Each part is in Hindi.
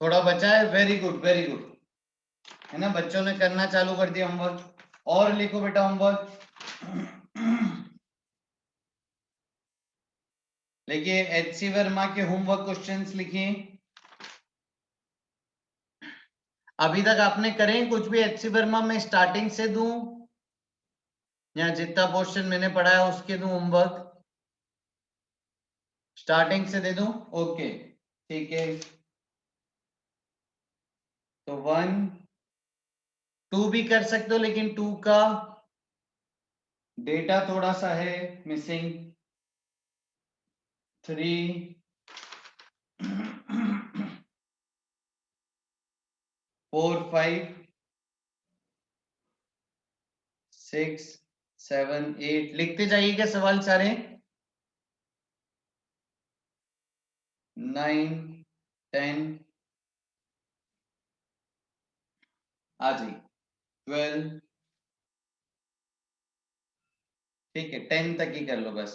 थोड़ा बचा है, वेरी गुड वेरी गुड, है ना। बच्चों ने करना चालू कर दिया होमवर्क। और लिखो बेटा होमवर्क। देखिए एचसी वर्मा के होमवर्क क्वेश्चंस लिखिए। अभी तक आपने करे कुछ भी एचसी वर्मा में स्टार्टिंग से दूं या जितना पोर्शन मैंने पढ़ा है उसके दूं होमवर्क? स्टार्टिंग से दे दूं? ओके ठीक है। तो 1 2 भी कर सकते हो, लेकिन 2 का डेटा थोड़ा सा है मिसिंग। 3 4 5 6 7 8 लिखते जाइए क्या सवाल सारे। 9 10 आ जाइए। 12 ठीक है, 10 तक ही कर लो बस।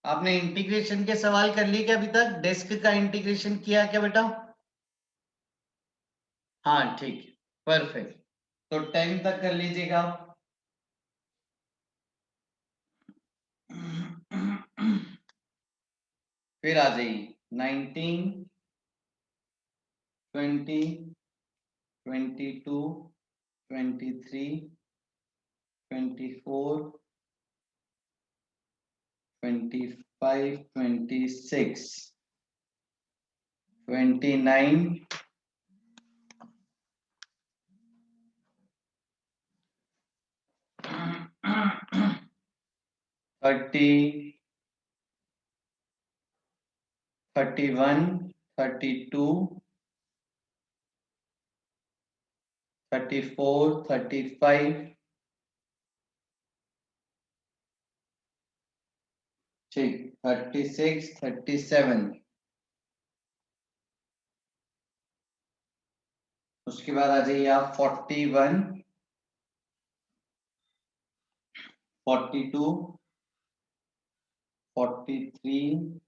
आपने इंटीग्रेशन के सवाल कर लिए क्या अभी तक? डेस्क का इंटीग्रेशन किया क्या बेटा? हाँ ठीक है, परफेक्ट। तो 10 तक कर लीजिएगा। फिर आ जाइए 19 20 22 23 24 25 26 29 30 31 32 34 35 ठीक 36 37। उसके बाद आ जाइए आप 41 42 43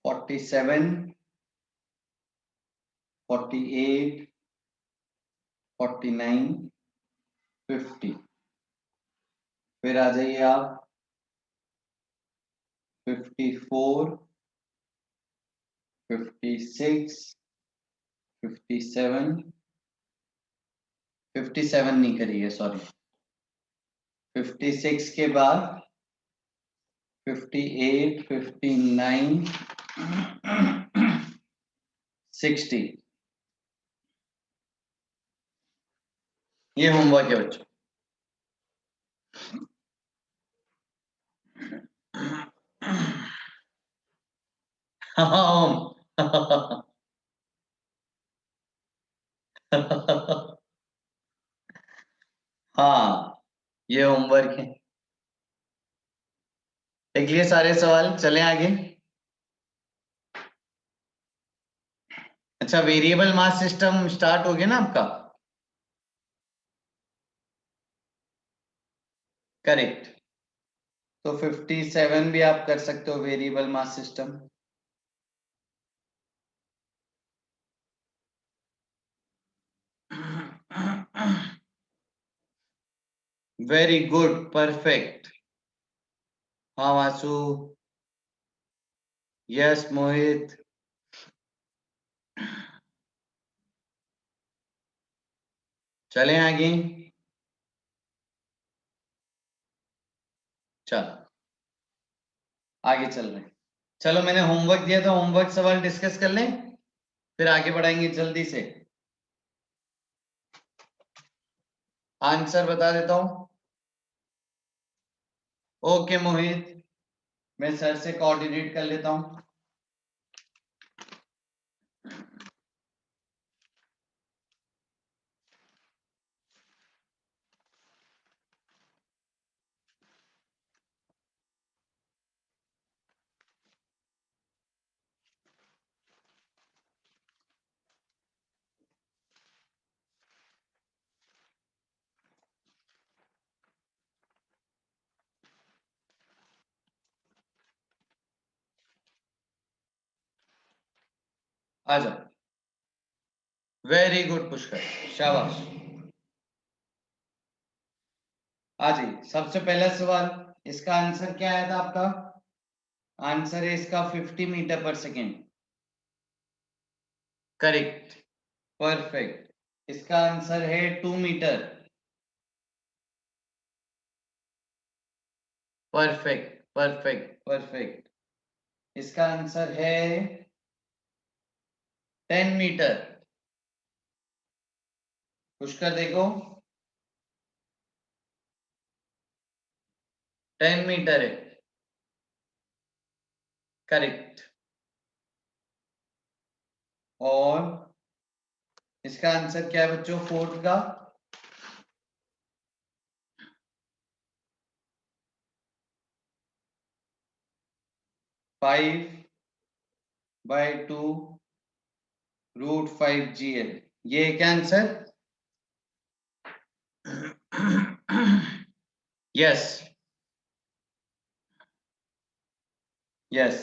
47 48 49 50। फिर आ जाइए आप 54 56 57 57 नहीं करिए सॉरी। 56 के बाद 58 59 60। ये होमवर्क है बच्चों। हाँ ये होमवर्क है। देख लिए सारे सवाल, चले आगे। अच्छा वेरिएबल मास सिस्टम स्टार्ट हो गया ना आपका? करेक्ट। तो 57 भी आप कर सकते हो variable mass system. Very good perfect. हाँ वासु। यस मोहित। चलें आगे। चलो आगे चल रहे हैं। चलो मैंने होमवर्क दिया था, होमवर्क सवाल डिस्कस कर लें, फिर आगे बढ़ाएंगे जल्दी से। आंसर बता देता हूं। ओके मोहित, मैं सर से कोऑर्डिनेट कर लेता हूं। आ जाओ, वेरी गुड पुष्कर, शाबाश। आ जाइए, सबसे पहला सवाल, इसका आंसर क्या आया था आपका? आंसर है इसका 50 मीटर पर सेकेंड, करेक्ट, परफेक्ट। इसका आंसर है 2 मीटर, परफेक्ट परफेक्ट परफेक्ट। इसका आंसर है 10 मीटर। पुष्कर देखो, 10 मीटर है, करेक्ट। और इसका आंसर क्या है बच्चों, फोर्थ का? 5/2√5GL, ये क्या आंसर? यस यस,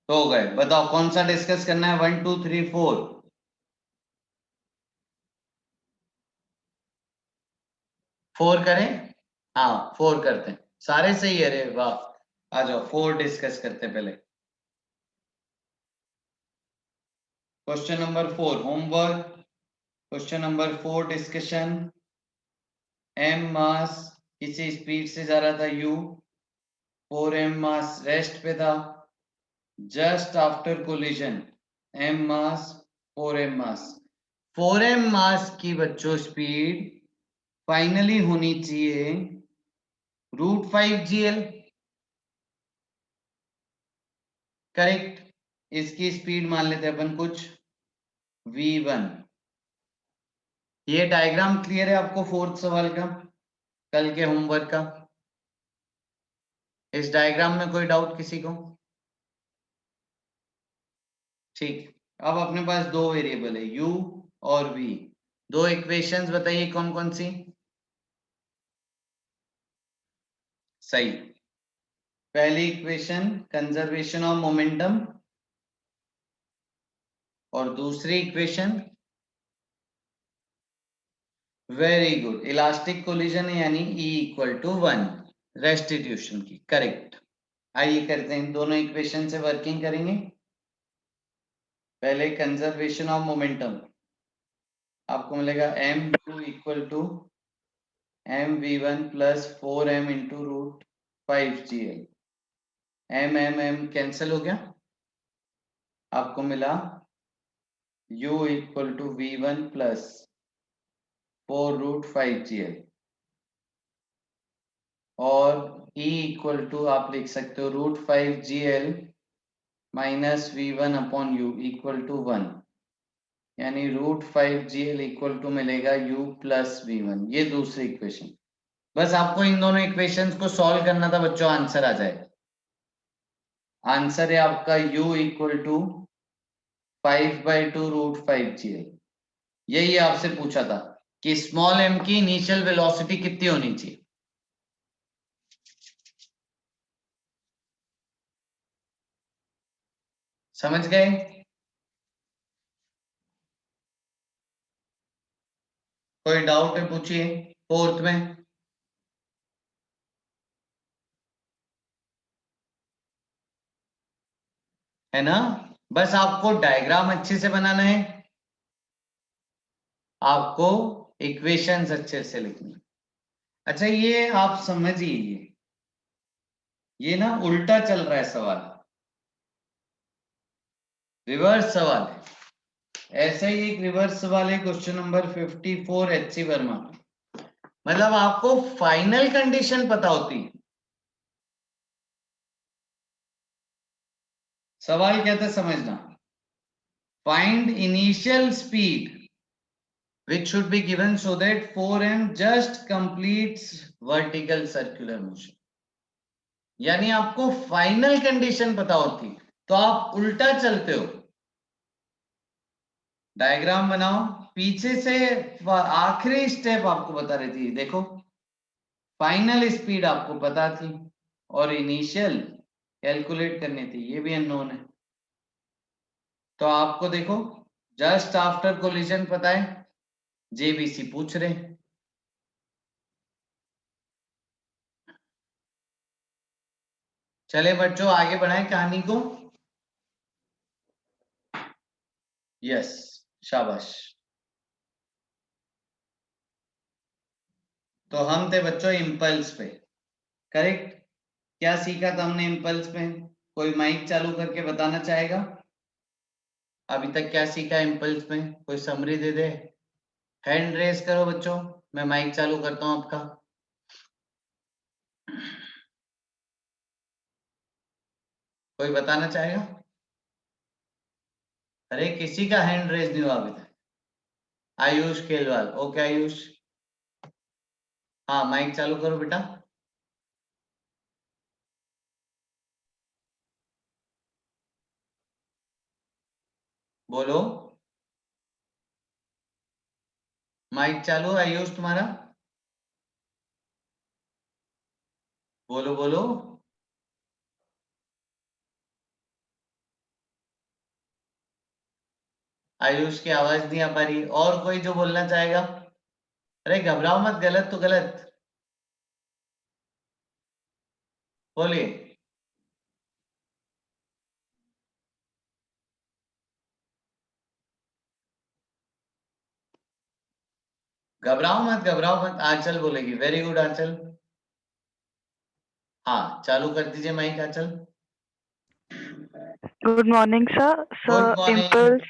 तो हो गए। बताओ कौन सा डिस्कस करना है? 1 2 3 4, 4 करें? हाँ 4 करते हैं, सारे सही है रे, वाह। आ जाओ 4 डिस्कस करते हैं पहले। Question number 4 homework, question number 4 discussion. m मास किसी स्पीड से जा रहा था u, 4m मास रेस्ट पे था। जस्ट आफ्टर कोलिजन m मास 4m मास, 4m मास की बच्चों स्पीड फाइनली होनी चाहिए √5GL, करेक्ट। इसकी स्पीड मान लेते हैं अपन कुछ v1। ये डायग्राम क्लियर है आपको फोर्थ सवाल का, कल के होमवर्क का? इस डायग्राम में कोई डाउट किसी को? ठीक, अब अपने पास दो वेरिएबल है u और v, दो इक्वेशंस बताइए कौन कौन सी? सही, पहली इक्वेशन कंजर्वेशन ऑफ मोमेंटम, और दूसरी equation very good elastic collision, यानी E=1 रेस्टिट्यूशन की, करेक्ट। आइए करते हैं, इन दोनों इक्वेशन से वर्किंग करेंगे। पहले कंजर्वेशन ऑफ मोमेंटम, आपको मिलेगा m2 = mv1 + 4m × √5GL। m cancel हो गया, आपको मिला u = v1 + 4√5GL, और E = आप लिख सकते हो √5GL - v1/u = 1, यानी √5GL = मिलेगा u + v1। ये दूसरी इक्वेशन, बस आपको इन दोनों इक्वेशंस को सॉल्व करना था बच्चों, आंसर आ जाएगा। आंसर है आपका u = 5/2√5GL। यही आपसे पूछा था कि स्मॉल m की इनिशियल वेलोसिटी कितनी होनी चाहिए। समझ गए? कोई डाउट है पूछिए फोर्थ में। है ना, बस आपको डायग्राम अच्छे से बनाना है, आपको इक्वेशंस अच्छे से लिखनी। अच्छा ये आप समझिए, ये ना उल्टा चल रहा है सवाल, रिवर्स सवाल है। ऐसा ही एक रिवर्स सवाल है क्वेश्चन नंबर 54 HC वर्मा। मतलब आपको फाइनल कंडीशन पता होती है। सवाल क्या था समझना, find initial speed which should be given so that 4m just completes vertical circular motion। यानी आपको फाइनल कंडीशन पता होती, तो आप उल्टा चलते हो। डायग्राम बनाओ, पीछे से आखिरी स्टेप आपको बता रही थी, देखो फाइनल स्पीड आपको पता थी और इनिशियल कैलकुलेट करनी थी, ये भी अननोन है। तो आपको देखो जस्ट आफ्टर कोलिजन पता है, जेबीसी पूछ रहे। चले बच्चों आगे बढ़ाएं कहानी को। यस, शाबाश। तो हम थे बच्चों इम्पल्स पे, करेक्ट। क्या सीखा था हमने इम्पल्स में? कोई माइक चालू करके बताना चाहेगा अभी तक क्या सीखा इम्पल्स में? कोई समरी दे दे। हैंड रेस करो बच्चों, मैं माइक चालू करता हूं आपका। कोई बताना चाहेगा? अरे किसी का हैंड रेस नहीं हुआ अभी तक। आयुष केलवाल, ओके आयुष, हाँ माइक चालू करो बेटा। बोलो, माइक चालू आयुष तुम्हारा, बोलो बोलो। आयुष की आवाज नहीं आ पा रही, और कोई जो बोलना चाहेगा? अरे घबराओ मत, गलत तो गलत बोलिए। घबराओ मत, आंचल बोलेगी। वेरी गुड आंचल, हाँ चालू कर दीजिए माइक आंचल। Good morning, sir. Good Sir, morning. impulse.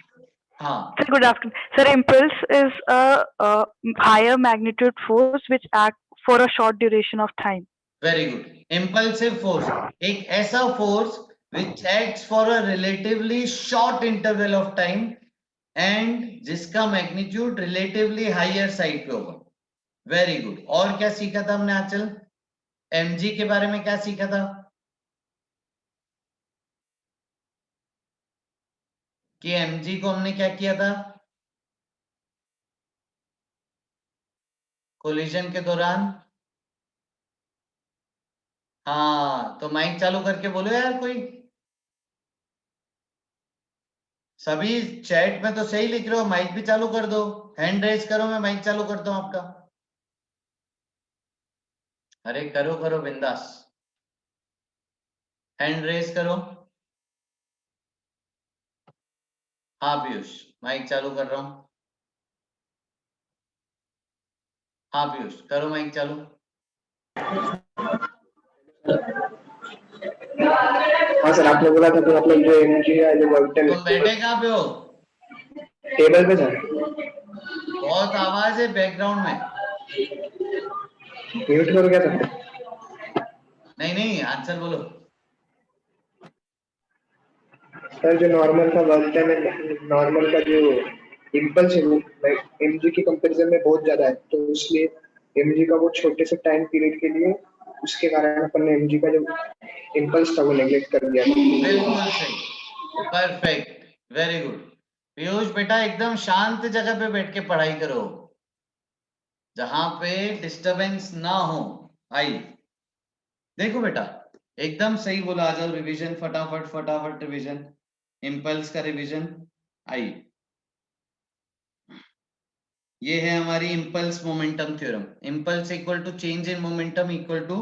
हाँ Sir, good afternoon. Sir, impulse is a higher magnitude force which acts for a short duration of time. Very good. Impulsive force एक ऐसा force which acts for a relatively short interval of time and जिसका मैग्नीट्यूड रिलेटिवली हायर साइड पे होगा। Very good. और क्या सीखा था हमने आंचल? एमजी के बारे में क्या सीखा था? कि एमजी को हमने क्या किया था कोलिजन के दौरान? हाँ तो माइक चालू करके बोलो यार कोई। सभी चैट में तो सही लिख रहे हो, माइक भी चालू कर दो। हैंड रेज करो, मैं माइक चालू करता हूं आपका। अरे करो करो बिंदास, हैंड रेज करो। हाँ पीयूष, माइक चालू कर रहा हूँ। हाँ पीयूष करो माइक चालू। हाँ सर, आपने बोला था कि मतलब जो एमजी है जो वर्कटन तुम बैठे कहाँ पे हो? टेबल पे था। बहुत आवाज है बैकग्राउंड में। म्यूट करो क्या सर? नहीं नहीं आंसर बोलो। सर जो नॉर्मल का वर्कटन है, नॉर्मल का जो इम्पल्स है वो एमजी की कंपैरिजन में बहुत ज्यादा है, तो इसलिए एमजी का वो छोटे से टाइम पीरियड के लिए उसके कारण अपन ने एमजी का जो इम्पल्स था वो नेग्लेक्ट कर दिया था। बिल्कुल सही, परफेक्ट, वेरी गुड। पीयूष बेटा एकदम शांत जगह पे बैठ के पढ़ाई करो जहां पे डिस्टरबेंस ना हो। आई देखो बेटा, एकदम सही बोला। आ जाओ रिवीजन, फटाफट फटाफट रिवीजन, इम्पल्स का रिवीजन। आई ये है हमारी impulse momentum theorem. Impulse equal to change in momentum equal to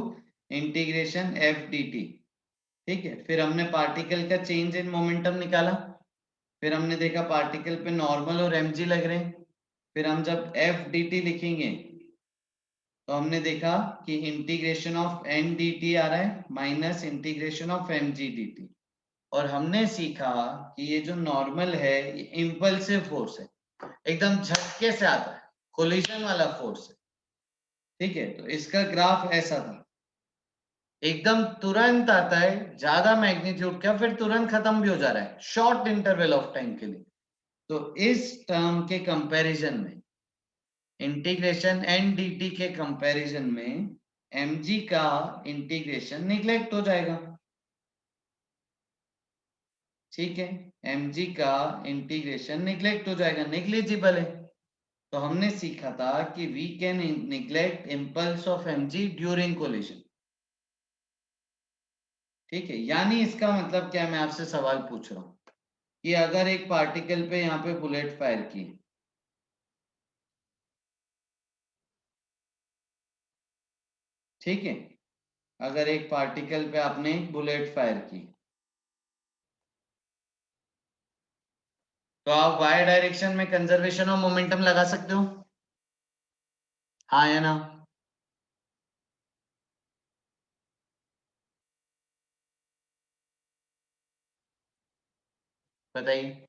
integration F D T. ठीक है, फिर हमने पार्टिकल का चेंज इन मोमेंटम निकाला, फिर हमने देखा पार्टिकल पे नॉर्मल और एमजी लग रहे हैं, फिर हम जब एफ डी टी लिखेंगे तो हमने देखा कि integration of N D T आ रहा है minus integration of M G D T. और हमने सीखा कि ये जो नॉर्मल है ये इम्पल्सिव फोर्स है, एकदम झटके से आता है, कोलिजन वाला फोर्स है। ठीक है, तो इसका ग्राफ ऐसा था, एकदम तुरंत आता है, ज्यादा मैग्नीट्यूड का, फिर तुरंत खत्म भी हो जा रहा है शॉर्ट इंटरवल ऑफ टाइम के लिए। तो इस टर्म के कंपैरिजन में, इंटीग्रेशन एन डी टी के कंपैरिजन में mg का इंटीग्रेशन निग्लेक्ट हो जाएगा। ठीक है, mg का इंटीग्रेशन निग्लेक्ट हो जाएगा, निग्लिजिबल है। तो हमने सीखा था कि we can neglect impulse of mg during collision. ठीक है, यानी इसका मतलब क्या है, मैं आपसे सवाल पूछ रहा हूं, कि अगर एक पार्टिकल पे यहाँ पे बुलेट फायर की, ठीक है, अगर एक पार्टिकल पे आपने बुलेट फायर की, तो आप वाई डायरेक्शन में कंजर्वेशन ऑफ मोमेंटम लगा सकते हो, हाँ या ना? बताइए।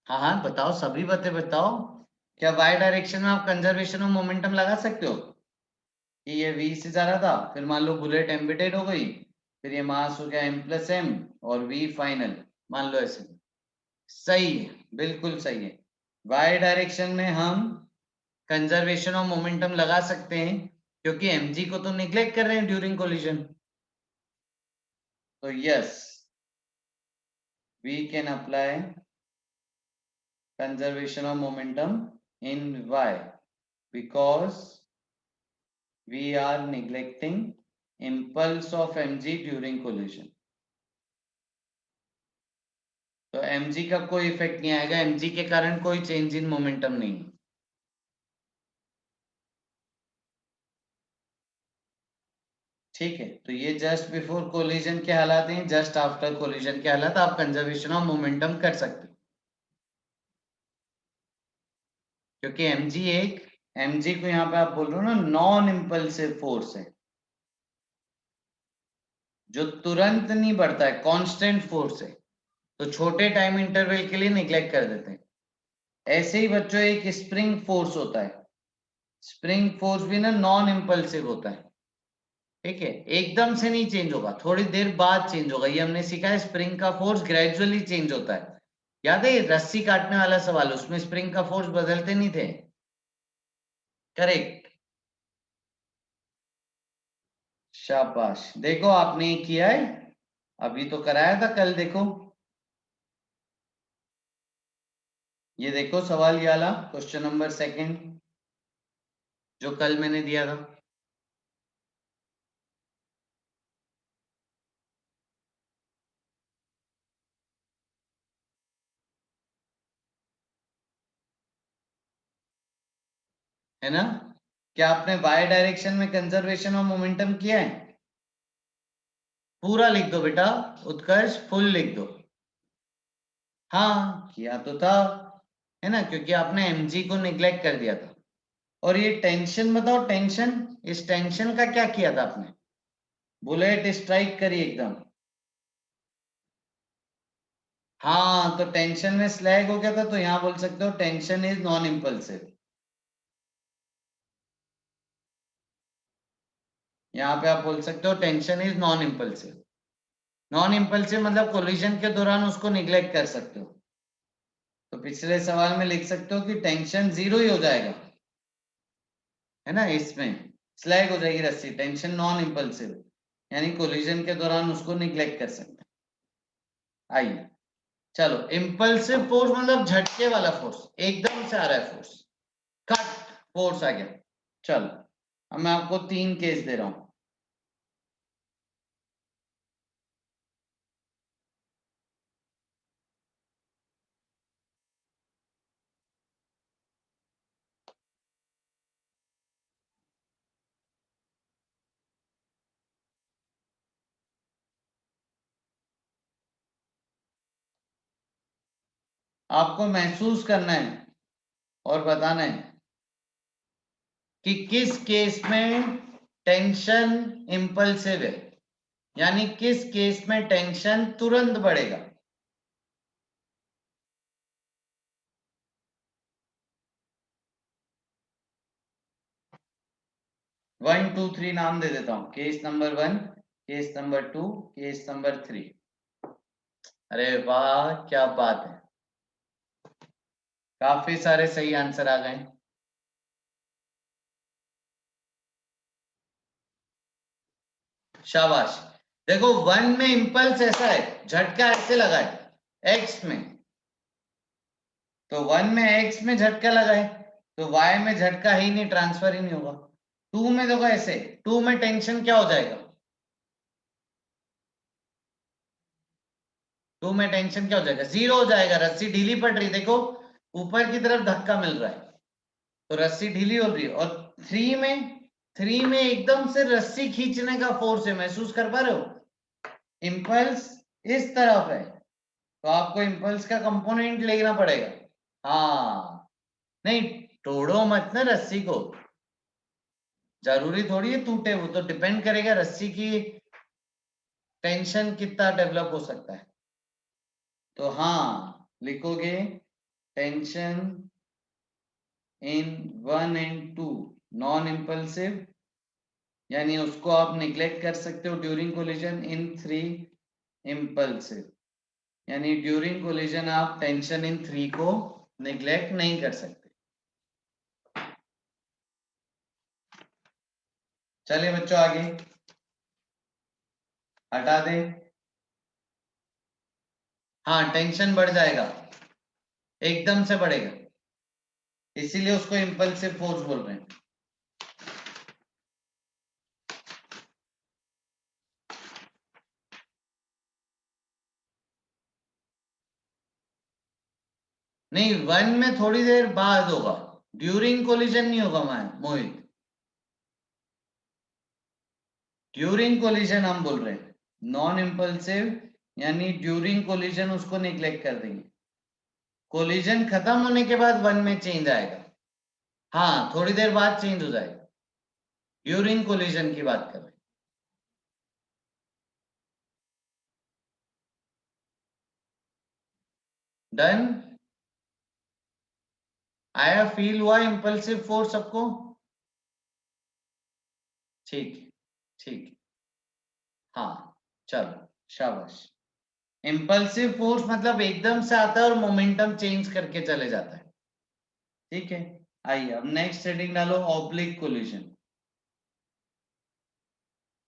हाँ हाँ बताओ, सभी बातें बताओ। क्या वाई डायरेक्शन में आप कंजर्वेशन ऑफ मोमेंटम लगा सकते हो कि ये v से जा रहा था, फिर मान लो बुलेट एम्बिटेड हो गई, फिर ये मास हो गया m प्लस एम और v फाइनल, मान लो ऐसे। सही है, बिल्कुल सही है। वाई डायरेक्शन में हम कंजर्वेशन ऑफ मोमेंटम लगा सकते हैं क्योंकि mg को तो निग्लेक्ट कर रहे हैं ड्यूरिंग कोलिजन। तो yes, we can apply conservation of momentum in y because we are neglecting impulse of mg during collision. तो mg का कोई इफेक्ट नहीं आएगा, mg के कारण कोई चेंज इन मोमेंटम नहीं। ठीक है, तो ये जस्ट बिफोर कोलिजन के हालात हैं, जस्ट आफ्टर कोलिजन के हालात आप कंजर्वेशन ऑफ मोमेंटम कर सकते हो क्योंकि mg को यहाँ पे आप बोल रहे हो ना नॉन इम्पल्सिव फोर्स है, जो तुरंत नहीं बढ़ता है, कांस्टेंट फोर्स है, तो छोटे टाइम इंटरवल के लिए निग्लेक्ट कर देते हैं। ऐसे ही बच्चों एक स्प्रिंग फोर्स होता है, स्प्रिंग फोर्स भी ना नॉन इम्पल्सिव होता है, ठीक है, एकदम से नहीं चेंज होगा, थोड़ी देर बाद चेंज होगा। ये हमने सीखा है, स्प्रिंग का फोर्स ग्रेजुअली चेंज होता है। याद है रस्सी काटने वाला सवाल, उसमें स्प्रिंग का फोर्स बदलते नहीं थे। करेक्ट, शाबाश। देखो आपने किया है, अभी तो कराया था कल, देखो ये देखो सवाल ये वाला क्वेश्चन नंबर 2 जो कल मैंने दिया था। है ना? क्या आपने वाई डायरेक्शन में कंजर्वेशन ऑफ मोमेंटम किया है? पूरा लिख दो बेटा, उत्कर्ष फुल लिख दो। हाँ किया तो था, है ना, क्योंकि आपने mg को निग्लेक्ट कर दिया था। और ये टेंशन बताओ, टेंशन, इस टेंशन का क्या किया था आपने? बुलेट स्ट्राइक करी एकदम, हाँ, तो टेंशन में स्लैग हो गया था, तो यहां बोल सकते हो टेंशन इज नॉन इम्पल्सिव। यहाँ पे आप बोल सकते हो tension is non impulsive. Non impulsive मतलब कोलिजन के दौरान उसको निग्लेक्ट कर सकते हो। तो पिछले सवाल में लिख सकते हो कि टेंशन 0 ही हो जाएगा, है ना, इसमें स्लैग हो जाएगी रस्सी, टेंशन नॉन इम्पल्सिव, यानी कोलिजन के दौरान उसको निग्लेक्ट कर सकते हैं। आइए चलो, इम्पल्सिव फोर्स मतलब झटके वाला फोर्स, एकदम से आ रहा है फोर्स, कट फोर्स आ गया। चलो अब मैं आपको 3 केस दे रहा हूं। आपको महसूस करना है और बताना है कि किस केस में टेंशन इम्पल्सिव है, यानी किस केस में टेंशन तुरंत बढ़ेगा। वन टू थ्री नाम दे देता हूं, case number 1, case number 2, case number 3। अरे वाह क्या बात है, काफी सारे सही आंसर आ गए। शाबाश। देखो 1 में इंपल्स ऐसा है, झटका ऐसे लगा है x में, तो 1 में x में झटका लगा है, तो y में झटका ही नहीं, ट्रांसफर ही नहीं होगा। 2 में देखो ऐसे, 2 में टेंशन क्या हो जाएगा, 2 में टेंशन क्या हो जाएगा, 0 हो जाएगा, रस्सी ढीली पड़ रही, देखो ऊपर की तरफ धक्का मिल रहा है तो रस्सी ढीली हो रही है। और 3 में एकदम से रस्सी खींचने का फोर्स है, महसूस कर पा रहे हो, इंपल्स इस तरफ है तो आपको इंपल्स का कंपोनेंट लेना पड़ेगा। हाँ नहीं, तोड़ो मत ना रस्सी को, जरूरी थोड़ी है टूटे, वो तो डिपेंड करेगा रस्सी की टेंशन कितना डेवलप हो सकता है। तो हाँ लिखोगे tension in 1 and 2 non impulsive, यानी उसको आप निग्लेक्ट कर सकते हो ड्यूरिंग कोलिजन। इन 3 इंपल्सिव, यानी ड्यूरिंग कोलिजन आप टेंशन इन 3 को निग्लेक्ट नहीं कर सकते। चलिए बच्चों आगे हटा दे। हाँ टेंशन बढ़ जाएगा, एकदम से बढ़ेगा, इसीलिए उसको इंपल्सिव फोर्स बोल रहे हैं। नहीं 1 में थोड़ी देर बाद होगा, ड्यूरिंग कोलिजन नहीं होगा मोहित, ड्यूरिंग कोलिजन हम बोल रहे हैं। नॉन इंपल्सिव यानी ड्यूरिंग कोलिजन उसको निग्लेक्ट कर देंगे, कोलिजन खत्म होने के बाद 1 में चेंज आएगा। हाँ थोड़ी देर बाद चेंज हो जाएगा, ड्यूरिंग कोलिजन की बात कर रहे हैं। डन, आया फील हुआ इंपल्सिव फोर्स सबको? ठीक ठीक, हाँ चलो शाबाश। इंपल्सिव फोर्स मतलब एकदम से आता है और मोमेंटम चेंज करके चले जाता है, ठीक है। आइए अब नेक्स्ट हेडिंग डालो, ऑब्लिक कोलिजन।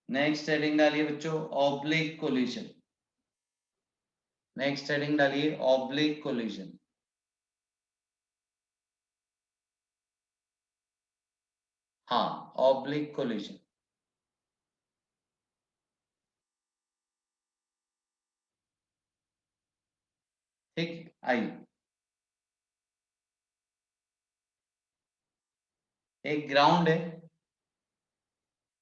नेक्स्ट हेडिंग डालिए बच्चों, ऑब्लिक कोलिजन। नेक्स्ट हेडिंग डालिए ऑब्लिक कोलिजन। हाँ ऑब्लिक कोलिजन। ठीक, आइए एक ग्राउंड है,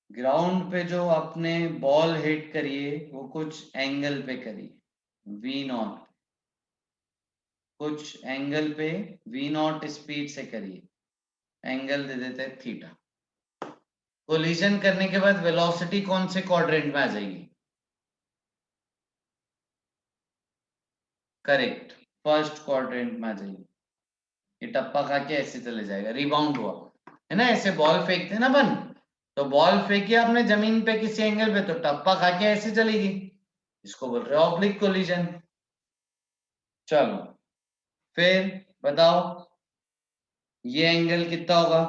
ग्राउंड पे जो आपने बॉल हिट करिए वो कुछ एंगल पे करिए, V0, कुछ एंगल पे V0 स्पीड से करिए, एंगल दे देते हैं थीटा। कोलिजन करने के बाद वेलोसिटी कौन से क्वाड्रेंट में आ जाएगी? करेक्ट, फर्स्ट क्वाड्रेंट में आ जाएगी। ये टप्पा खा के ऐसे चले जाएगा, रिबाउंड हुआ है ना, ऐसे बॉल फेंकते ना अपन, तो बॉल फेंकी आपने जमीन पे किसी एंगल पे तो टप्पा खा के ऐसे चलेगी, इसको बोल रहे हैं ऑब्लिक कोलिजन। चलो फिर बताओ ये एंगल कितना होगा,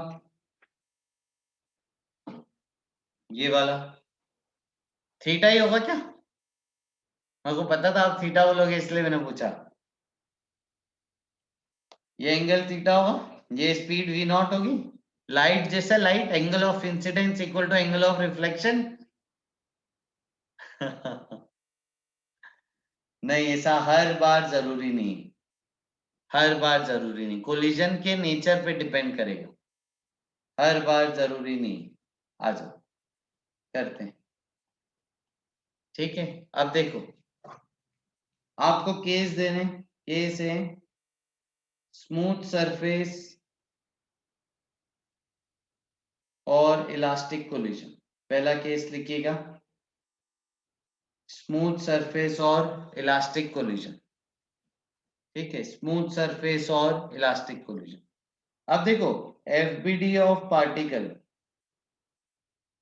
ये वाला थीटा ही होगा क्या? मेरे को पता था आप थीटा बोलोगे इसलिए मैंने पूछा। ये एंगल थीटा होगा, ये स्पीड V0 होगी, लाइट जैसा light, angle of incidence equal to angle of reflection. नहीं ऐसा हर बार जरूरी नहीं, हर बार जरूरी नहीं, कोलिजन के नेचर पे डिपेंड करेगा, हर बार जरूरी नहीं। आ जाओ करते हैं, ठीक है। अब देखो आपको केस देने, केस है स्मूथ सरफेस और इलास्टिक कोलिजन। पहला केस लिखिएगा, स्मूथ सरफेस और इलास्टिक कोलिजन, ठीक है, स्मूथ सरफेस और इलास्टिक कोलिजन। अब देखो FBD of particle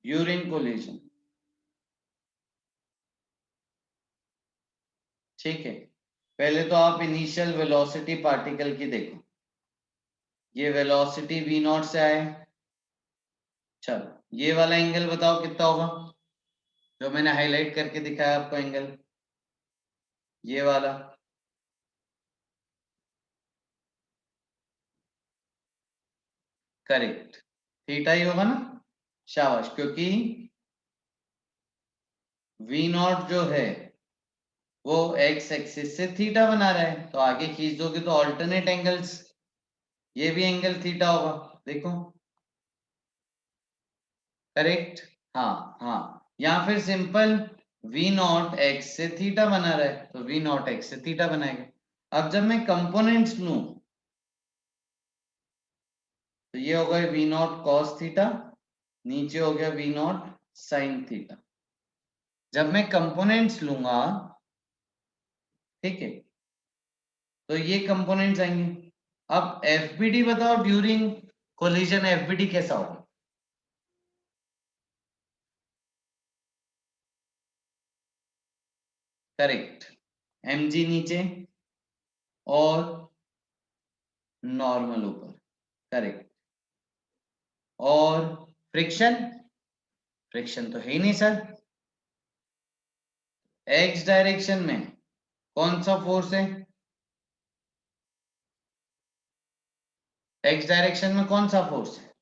during collision, ठीक है। पहले तो आप इनिशियल वेलोसिटी पार्टिकल की देखो, ये वेलोसिटी V0 से आए, चलो ये वाला एंगल बताओ कितना होगा, जो मैंने हाईलाइट करके दिखाया आपको एंगल, ये वाला करेक्ट थीटा ही होगा ना, शाबाश, क्योंकि V0 जो है वो एक्स एक्सिस से थीटा बना रहा है, तो आगे खींच दोगे तो ऑल्टरनेट एंगल्स, ये भी एंगल थीटा होगा, देखो करेक्ट। हाँ हाँ, या फिर सिंपल v नॉट एक्स से थीटा बना रहा है तो v नॉट एक्स से थीटा बनाएगा। अब जब मैं कंपोनेंट्स लूं तो ये हो गया v नॉट कॉस थीटा, नीचे हो गया v नॉट साइन थीटा। जब मैं कंपोनेंट्स लूंगा, ठीक है, तो ये कंपोनेंट्स आएंगे। अब एफबीडी बताओ, ड्यूरिंग कोलिजन एफबीडी कैसा होगा? करेक्ट, mg नीचे और नॉर्मल ऊपर, करेक्ट। और फ्रिक्शन, फ्रिक्शन तो है ही नहीं सर। एक्स डायरेक्शन में कौन सा फोर्स है? एक्स डायरेक्शन में कौन सा फोर्स है?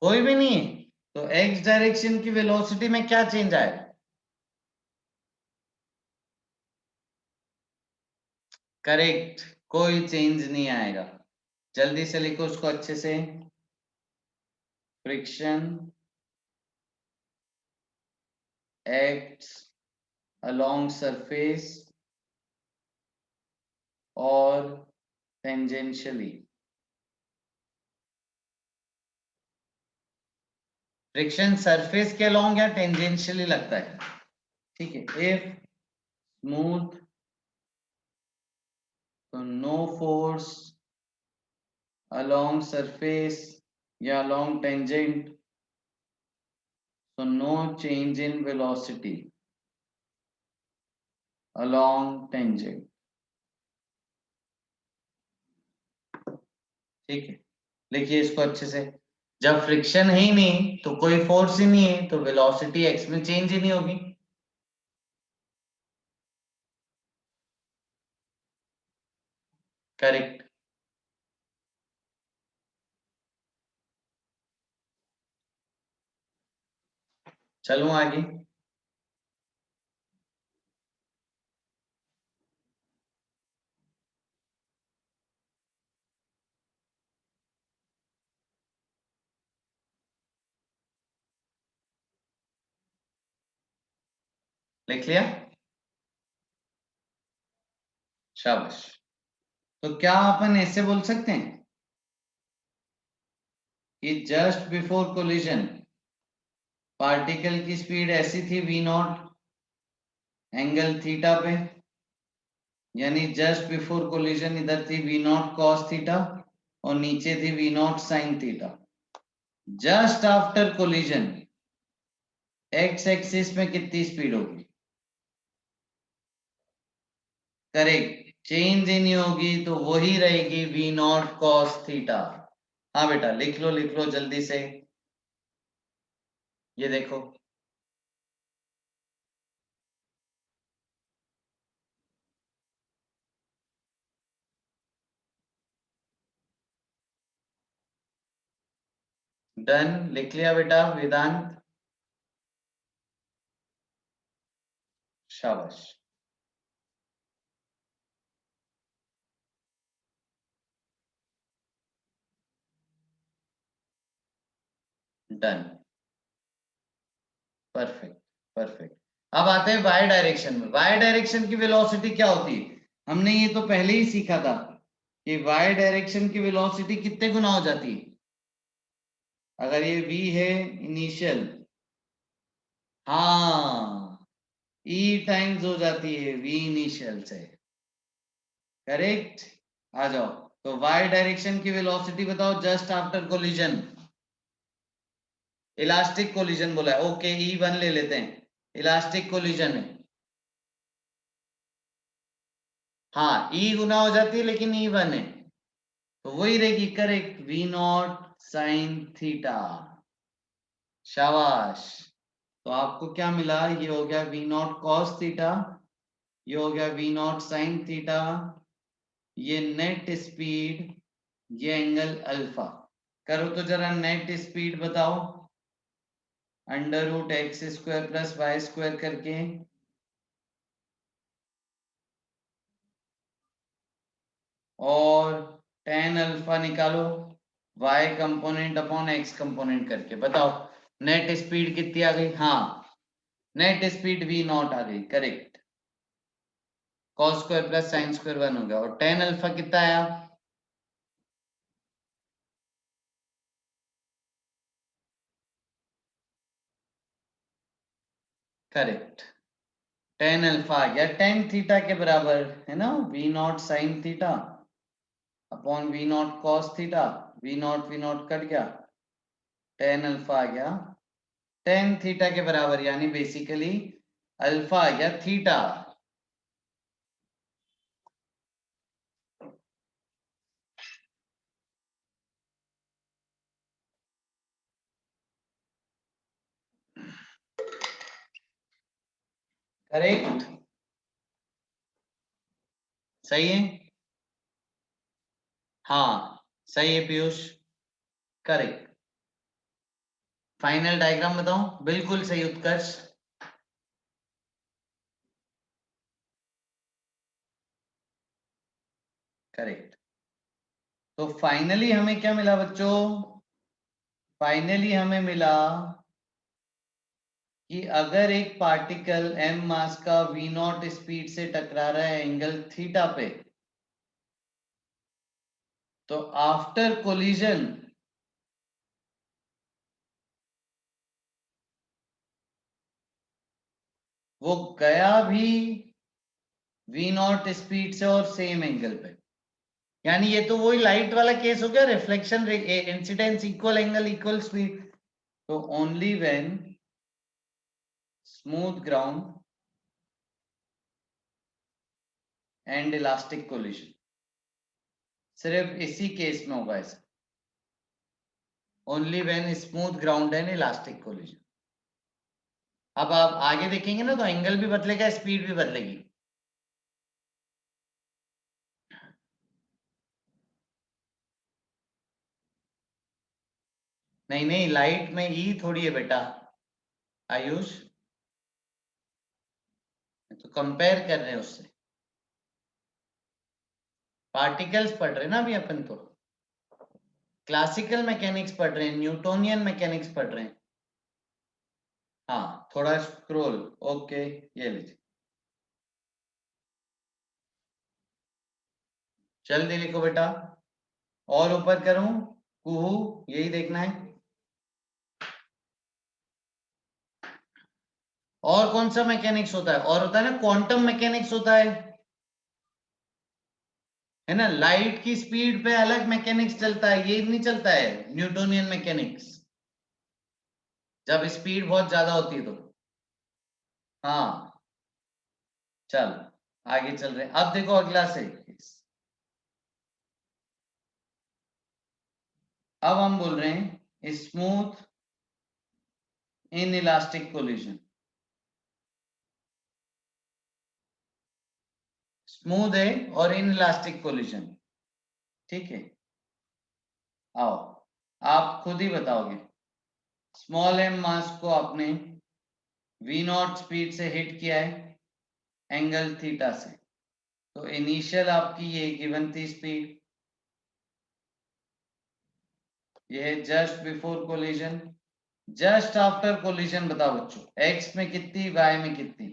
कोई भी नहीं है। तो एक्स डायरेक्शन की वेलोसिटी में क्या चेंज आएगा? करेक्ट, कोई चेंज नहीं आएगा। जल्दी से लिखो उसको अच्छे से, फ्रिक्शन एक्ट्स along surface और tangentially। फ्रिक्शन सरफेस के along या टेंजेंशियली लगता है, ठीक है। इफ स्मूथ तो नो फोर्स along surface या along tangent, so no change in velocity along tangent, ठीक है। लिखिए इसको अच्छे से, जब फ्रिक्शन है ही नहीं तो कोई फोर्स ही नहीं है तो वेलोसिटी एक्स में चेंज ही नहीं होगी। करेक्ट, चलूं आगे। लिख लिया, शाबाश। तो क्या अपन ऐसे बोल सकते हैं कि जस्ट बिफोर कोलिजन पार्टिकल की स्पीड ऐसी थी v नॉट एंगल थीटा पे, यानी जस्ट बिफोर कोलिजन इधर थी v नॉट कॉस थीटा और नीचे थी v not sine theta. Just after collision x axis में कितनी स्पीड होगी? करेक्ट, चेंज ही नहीं होगी तो वही रहेगी v नॉट कॉस थीटा। हाँ बेटा, लिख लो जल्दी से, ये देखो डन। लिख लिया बेटा वेदांत, शाबाश। Done, perfect perfect. अब आते हैं वाई डायरेक्शन में। वाई डायरेक्शन की वेलोसिटी क्या होती है? हमने ये तो पहले ही सीखा था कि वाई डायरेक्शन की वेलोसिटी कितने गुना हो जाती है? अगर ये v है इनिशियल, हाँ, e टाइम्स हो जाती है v इनिशियल से, करेक्ट। आ जाओ, तो वाई डायरेक्शन की वेलोसिटी बताओ just after collision. Elastic collision बोला है, ओके, E1 ले लेते हैं, इलास्टिक कोलिजन है। हाँ, E गुना हो जाती है लेकिन E1 है तो वही रहेगी, correct, v not sine theta. शाबाश। तो आपको क्या मिला? ये हो गया v नॉट कॉस थीटा, ये हो गया v नॉट साइन थीटा, ये नेट स्पीड, ये एंगल अल्फा। करो तो जरा नेट स्पीड बताओ, under root X square plus Y square करके और tan अल्फा निकालो y component upon x component करके। बताओ नेट स्पीड कितनी आ गई? हाँ, नेट स्पीड v नॉट आ गई, correct. cos square plus sine square 1 हो गया। और tan अल्फा कितना आया? करेक्ट, tan अल्फा आ गया tan थीटा के बराबर, है ना, v not sine theta upon v not cos theta. v not cut गया, tan अल्फा आ गया tan थीटा के बराबर, यानी बेसिकली अल्फा आ गया थीटा। करेक्ट, सही है? हाँ सही है पीयूष, करेक्ट। फाइनल डायग्राम बताओ। बिल्कुल सही उत्कर्ष। करेक्ट। तो फाइनली हमें क्या मिला बच्चों? फाइनली हमें मिला कि अगर एक पार्टिकल m मास का v नॉट स्पीड से टकरा रहा है एंगल थीटा पे, तो आफ्टर कोलिजन वो गया भी v नॉट स्पीड से और सेम एंगल पे। यानी ये तो वही लाइट वाला केस हो गया, reflection incidence equal angle equal speed. तो only when smooth ground and elastic collision, सिर्फ इसी केस में होगा ऐसा, only when smooth ground and elastic collision. अब आप आगे देखेंगे ना, तो एंगल भी बदलेगा, स्पीड भी बदलेगी। नहीं नहीं, लाइट में ई थोड़ी है बेटा आयुष, तो कंपेयर कर रहे हैं उससे। पार्टिकल्स पढ़ रहे हैं ना अभी अपन, तो क्लासिकल मैकेनिक्स पढ़ रहे हैं, न्यूटोनियन मैकेनिक्स पढ़ रहे हैं। हाँ थोड़ा स्क्रॉल, ओके ये लीजिए, जल्दी लिखो बेटा। और ऊपर करूं कुहू, यही देखना है। और कौन सा मैकेनिक्स होता है? और होता है ना क्वांटम मैकेनिक्स होता है ना। लाइट की स्पीड पे अलग मैकेनिक्स चलता है, ये नहीं चलता है न्यूटोनियन मैकेनिक्स, जब स्पीड बहुत ज्यादा होती है तो। हाँ चल आगे चल रहे हैं। अब देखो अगला से, अब हम बोल रहे हैं smooth in elastic collision. Smooth है और इन इलास्टिक कोलिजन, ठीक है। आओ आप खुद ही बताओगे। स्मॉल एम मास को आपने v नॉट स्पीड से हिट किया है एंगल थीटा से, तो इनिशियल आपकी ये गिवन थी स्पीड, ये है just before collision. Just after collision बताओ बच्चों, x में कितनी, y में कितनी?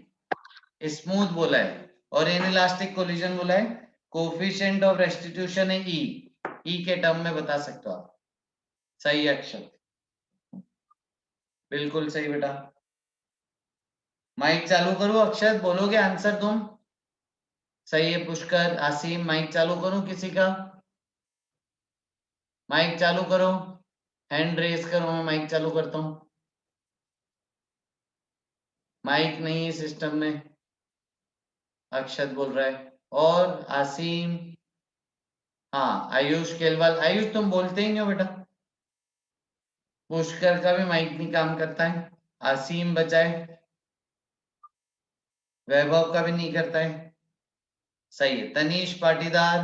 स्मूथ बोला है और इनइलास्टिक कोलिजन बोला है। कोफिशिएंट ऑफ रेस्टिट्यूशन है ई के टर्म में बता सकते हो आप। सही अक्षर, बिल्कुल सही बेटा। माइक चालू करो अक्षर, बोलोगे आंसर तुम। सही है पुष्कर, आसिम, माइक चालू करो किसी का, माइक चालू करो, हैंड रेस करो, मैं माइक चालू करता हूं। माइक नहीं है सिस्टम में, अक्षत बोल रहा है और आसिम। हाँ आयुष केलवाल, आयुष तुम बोलते ही नहीं हो बेटा। पुष्कर का भी माइक नहीं काम करता है, आसिम बचाए, वैभव का भी नहीं करता है। सही है, तनीश पाटीदार,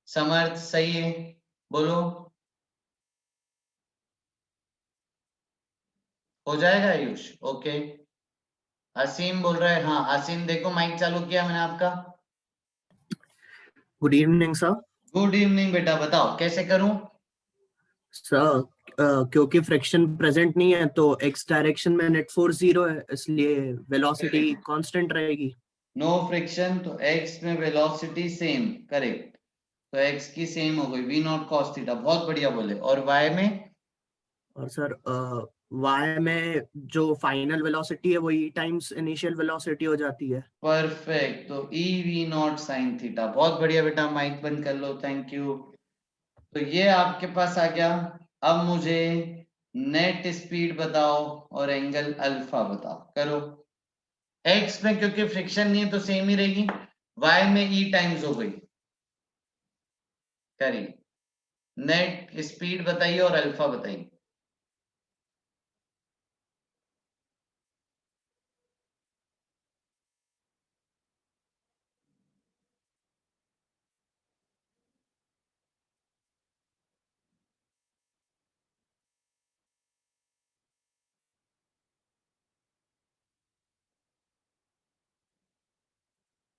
समर्थ सही है, बोलो हो जाएगा आयुष, ओके। असीम बोल रहा है, हाँ असीम देखो माइक चालू किया मैंने आपका। Good evening sir. Good evening बेटा, बताओ कैसे करूं? सर क्योंकि फ्रिक्शन प्रेजेंट नहीं है तो एक्स डायरेक्शन में नेट फोर्स 0 है, इसलिए वेलोसिटी कांस्टेंट रहेगी। नो फ्रिक्शन तो x में वेलोसिटी सेम, करेक्ट। तो x की सेम हो गई v नॉट कॉस थीटा, बहुत बढ़िया बोले। और y में? और सर y में जो फाइनल वेलोसिटी है वो e टाइम्स इनिशियल वेलोसिटी हो जाती है। परफेक्ट, तो e v not sine theta, बहुत बढ़िया बेटा, माइक बंद कर लो, थैंक यू। तो ये आपके पास आ गया। अब मुझे नेट स्पीड बताओ और एंगल अल्फा बताओ, करो। x में क्योंकि फ्रिक्शन नहीं है तो सेम ही रहेगी, y में e टाइम्स हो गई, करिए। नेट स्पीड बताइए और अल्फा बताइए।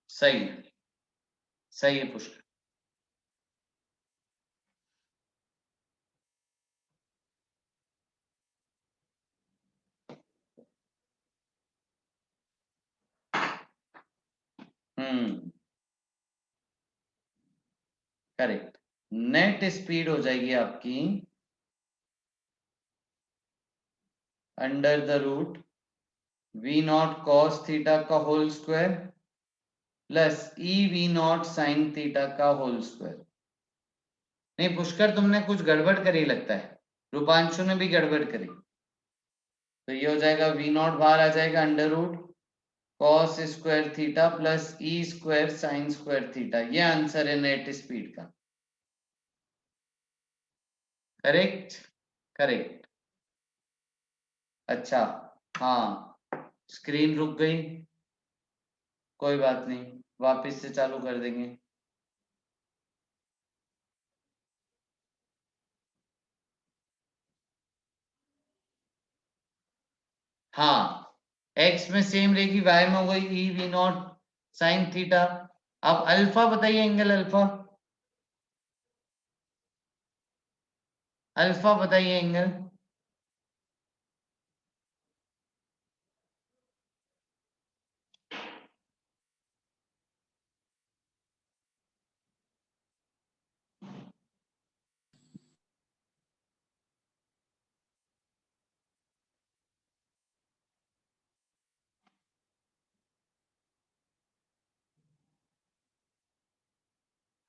सही है, सही है पुष्कर। करेक्ट। नेट स्पीड हो जाएगी आपकी under the root v naught cos theta का whole square plus e v not sine theta का होल स्क्वायर। नहीं पुष्कर, तुमने कुछ गड़बड़ करी लगता है, रूपांशु ने भी गड़बड़ करी। तो ये हो जाएगा v नॉट बाहर आ जाएगा under root cos square theta plus e square sine square theta. ये आंसर है नेट स्पीड का, करेक्ट करेक्ट। अच्छा, हाँ स्क्रीन रुक गई, कोई बात नहीं, वापस से चालू कर देंगे। हाँ, x में सेम रहेगी, y में हो गई e v not sine theta. अब अल्फा बताइए, एंगल अल्फा, अल्फा बताइए एंगल।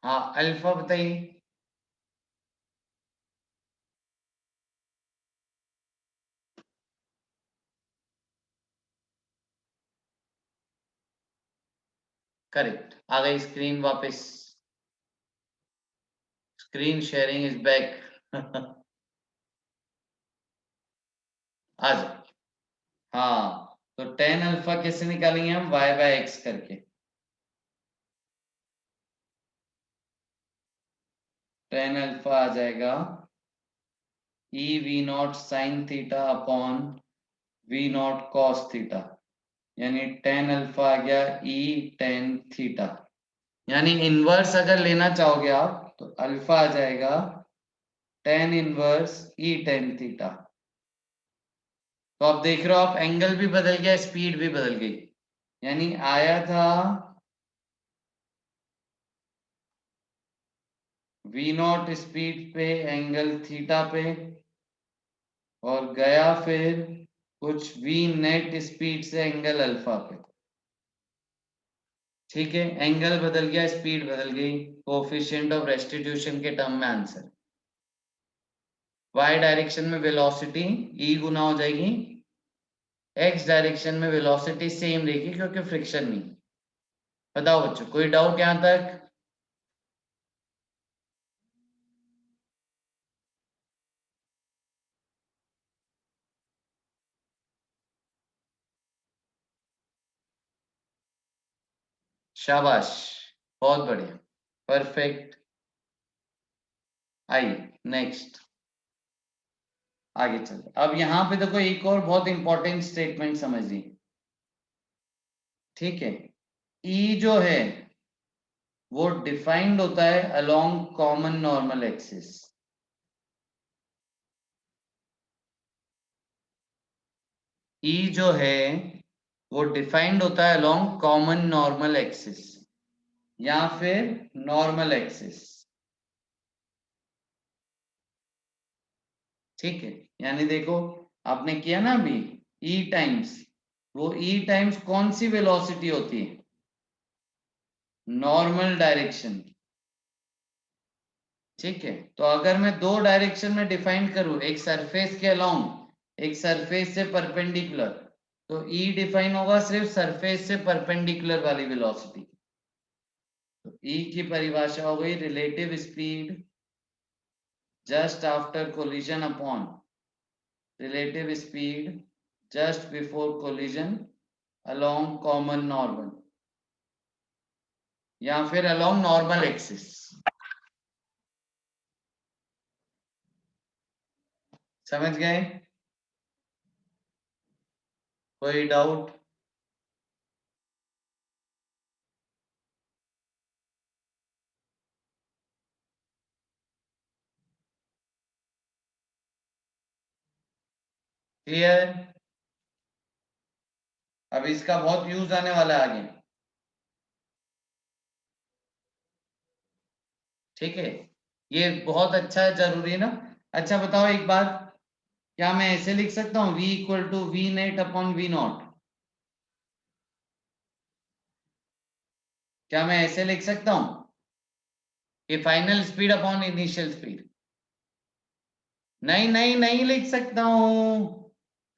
हाँ अल्फा बताइए। करेक्ट, आ गई स्क्रीन वापस, स्क्रीन शेयरिंग इज बैक। आ जाओ। हाँ, तो टेन अल्फा कैसे निकालेंगे हम, y बाय एक्स करके। टेन अल्फा आ जाएगा e v not sine theta upon v naught cos theta, यानी टेन अल्फा आ गया e टेन थीटा। यानी इनवर्स अगर लेना चाहोगे आप तो अल्फा आ जाएगा टेन इनवर्स ई टेन थीटा। तो आप देख रहे हो, आप एंगल भी बदल गया, स्पीड भी बदल गई। यानी आया था v नॉट स्पीड पे एंगल थीटा पे, और गया फिर कुछ v नेट स्पीड से एंगल अल्फा पे। ठीक है, एंगल बदल गया, स्पीड बदल गई, कोफिशिएंट ऑफ रेस्टिट्यूशन के टर्म में आंसर। y डायरेक्शन में वेलोसिटी e गुना हो जाएगी, x डायरेक्शन में वेलोसिटी सेम रहेगी क्योंकि फ्रिक्शन नहीं। बताओ बच्चों, कोई डाउट यहां तक? शाबाश, बहुत बढ़िया, परफेक्ट। आइए नेक्स्ट, आगे चलते। अब यहां पे देखो, एक और बहुत इंपॉर्टेंट स्टेटमेंट समझिए। ठीक है, ई जो है वो डिफाइंड होता है अलोंग कॉमन नॉर्मल एक्सिस। ई जो है वो डिफाइंड होता है अलोंग कॉमन नॉर्मल एक्सिस या फिर नॉर्मल एक्सिस, ठीक है। यानी देखो आपने किया ना अभी ई टाइम्स, वो ई टाइम्स कौन सी वेलोसिटी होती है, नॉर्मल डायरेक्शन, ठीक है। तो अगर मैं दो डायरेक्शन में डिफाइन करूं, एक सरफेस के अलोंग एक सरफेस से परपेंडिकुलर, तो ई डिफाइन होगा सिर्फ सरफेस से परपेंडिकुलर वाली वेलोसिटी। तो ई की परिभाषा हो गई relative speed just after collision upon relative speed just before collision along common normal या फिर अलोंग नॉर्मल एक्सिस। समझ गए? कोई डाउट? क्लियर? अब इसका बहुत यूज आने वाला है आगे, ठीक है। ये बहुत अच्छा है, जरूरी है ना। अच्छा बताओ एक बात, क्या मैं ऐसे लिख सकता हूँ v equal to V net upon V not? क्या मैं ऐसे लिख सकता हूँ कि final speed upon initial speed? नहीं नहीं नहीं लिख सकता हूं।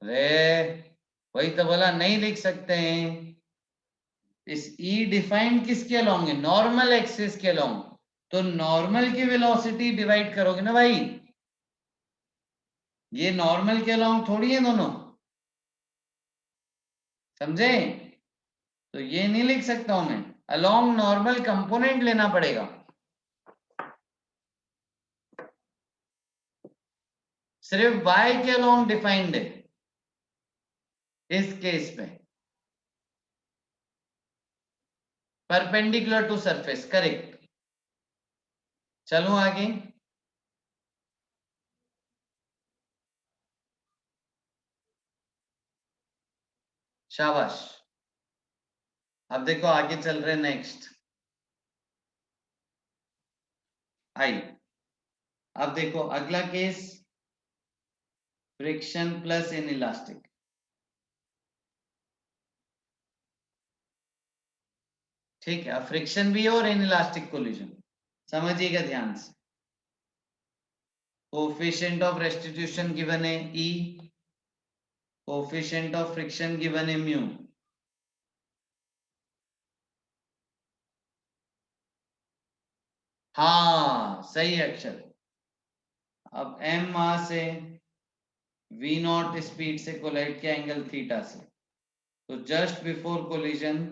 अरे वही तो बोला, नहीं लिख सकते हैं। इस ई डिफाइंड किसके अलोंग है, नॉर्मल एक्सिस के अलोंग। तो नॉर्मल की वेलोसिटी डिवाइड करोगे ना भाई, ये नॉर्मल के अलोंग थोड़ी है दोनों, समझे? तो ये नहीं लिख सकता हूं मैं, अलोंग नॉर्मल कंपोनेंट लेना पड़ेगा। सिर्फ y के अलोंग डिफाइंड है इस केस में, परपेंडिकुलर टू सरफेस, करेक्ट। चलो आगे। शाबाश। अब देखो आगे चल रहे नेक्स्ट। आई, अब देखो अगला case, friction plus in elastic. ठीक है, अब फ्रिक्शन भी है और इन इलास्टिक कोलिजन, समझिएगा ध्यान से। कोफिशिएंट ऑफ रेस्टिट्यूशन गिवन है ई, कोफिशिएंट ऑफ फ्रिक्शन गिवन है म्यू। हाँ सही अक्षर। अब m मास है, v नॉट स्पीड से कोलाइड के एंगल थीटा से, तो जस्ट बिफोर कोलिजन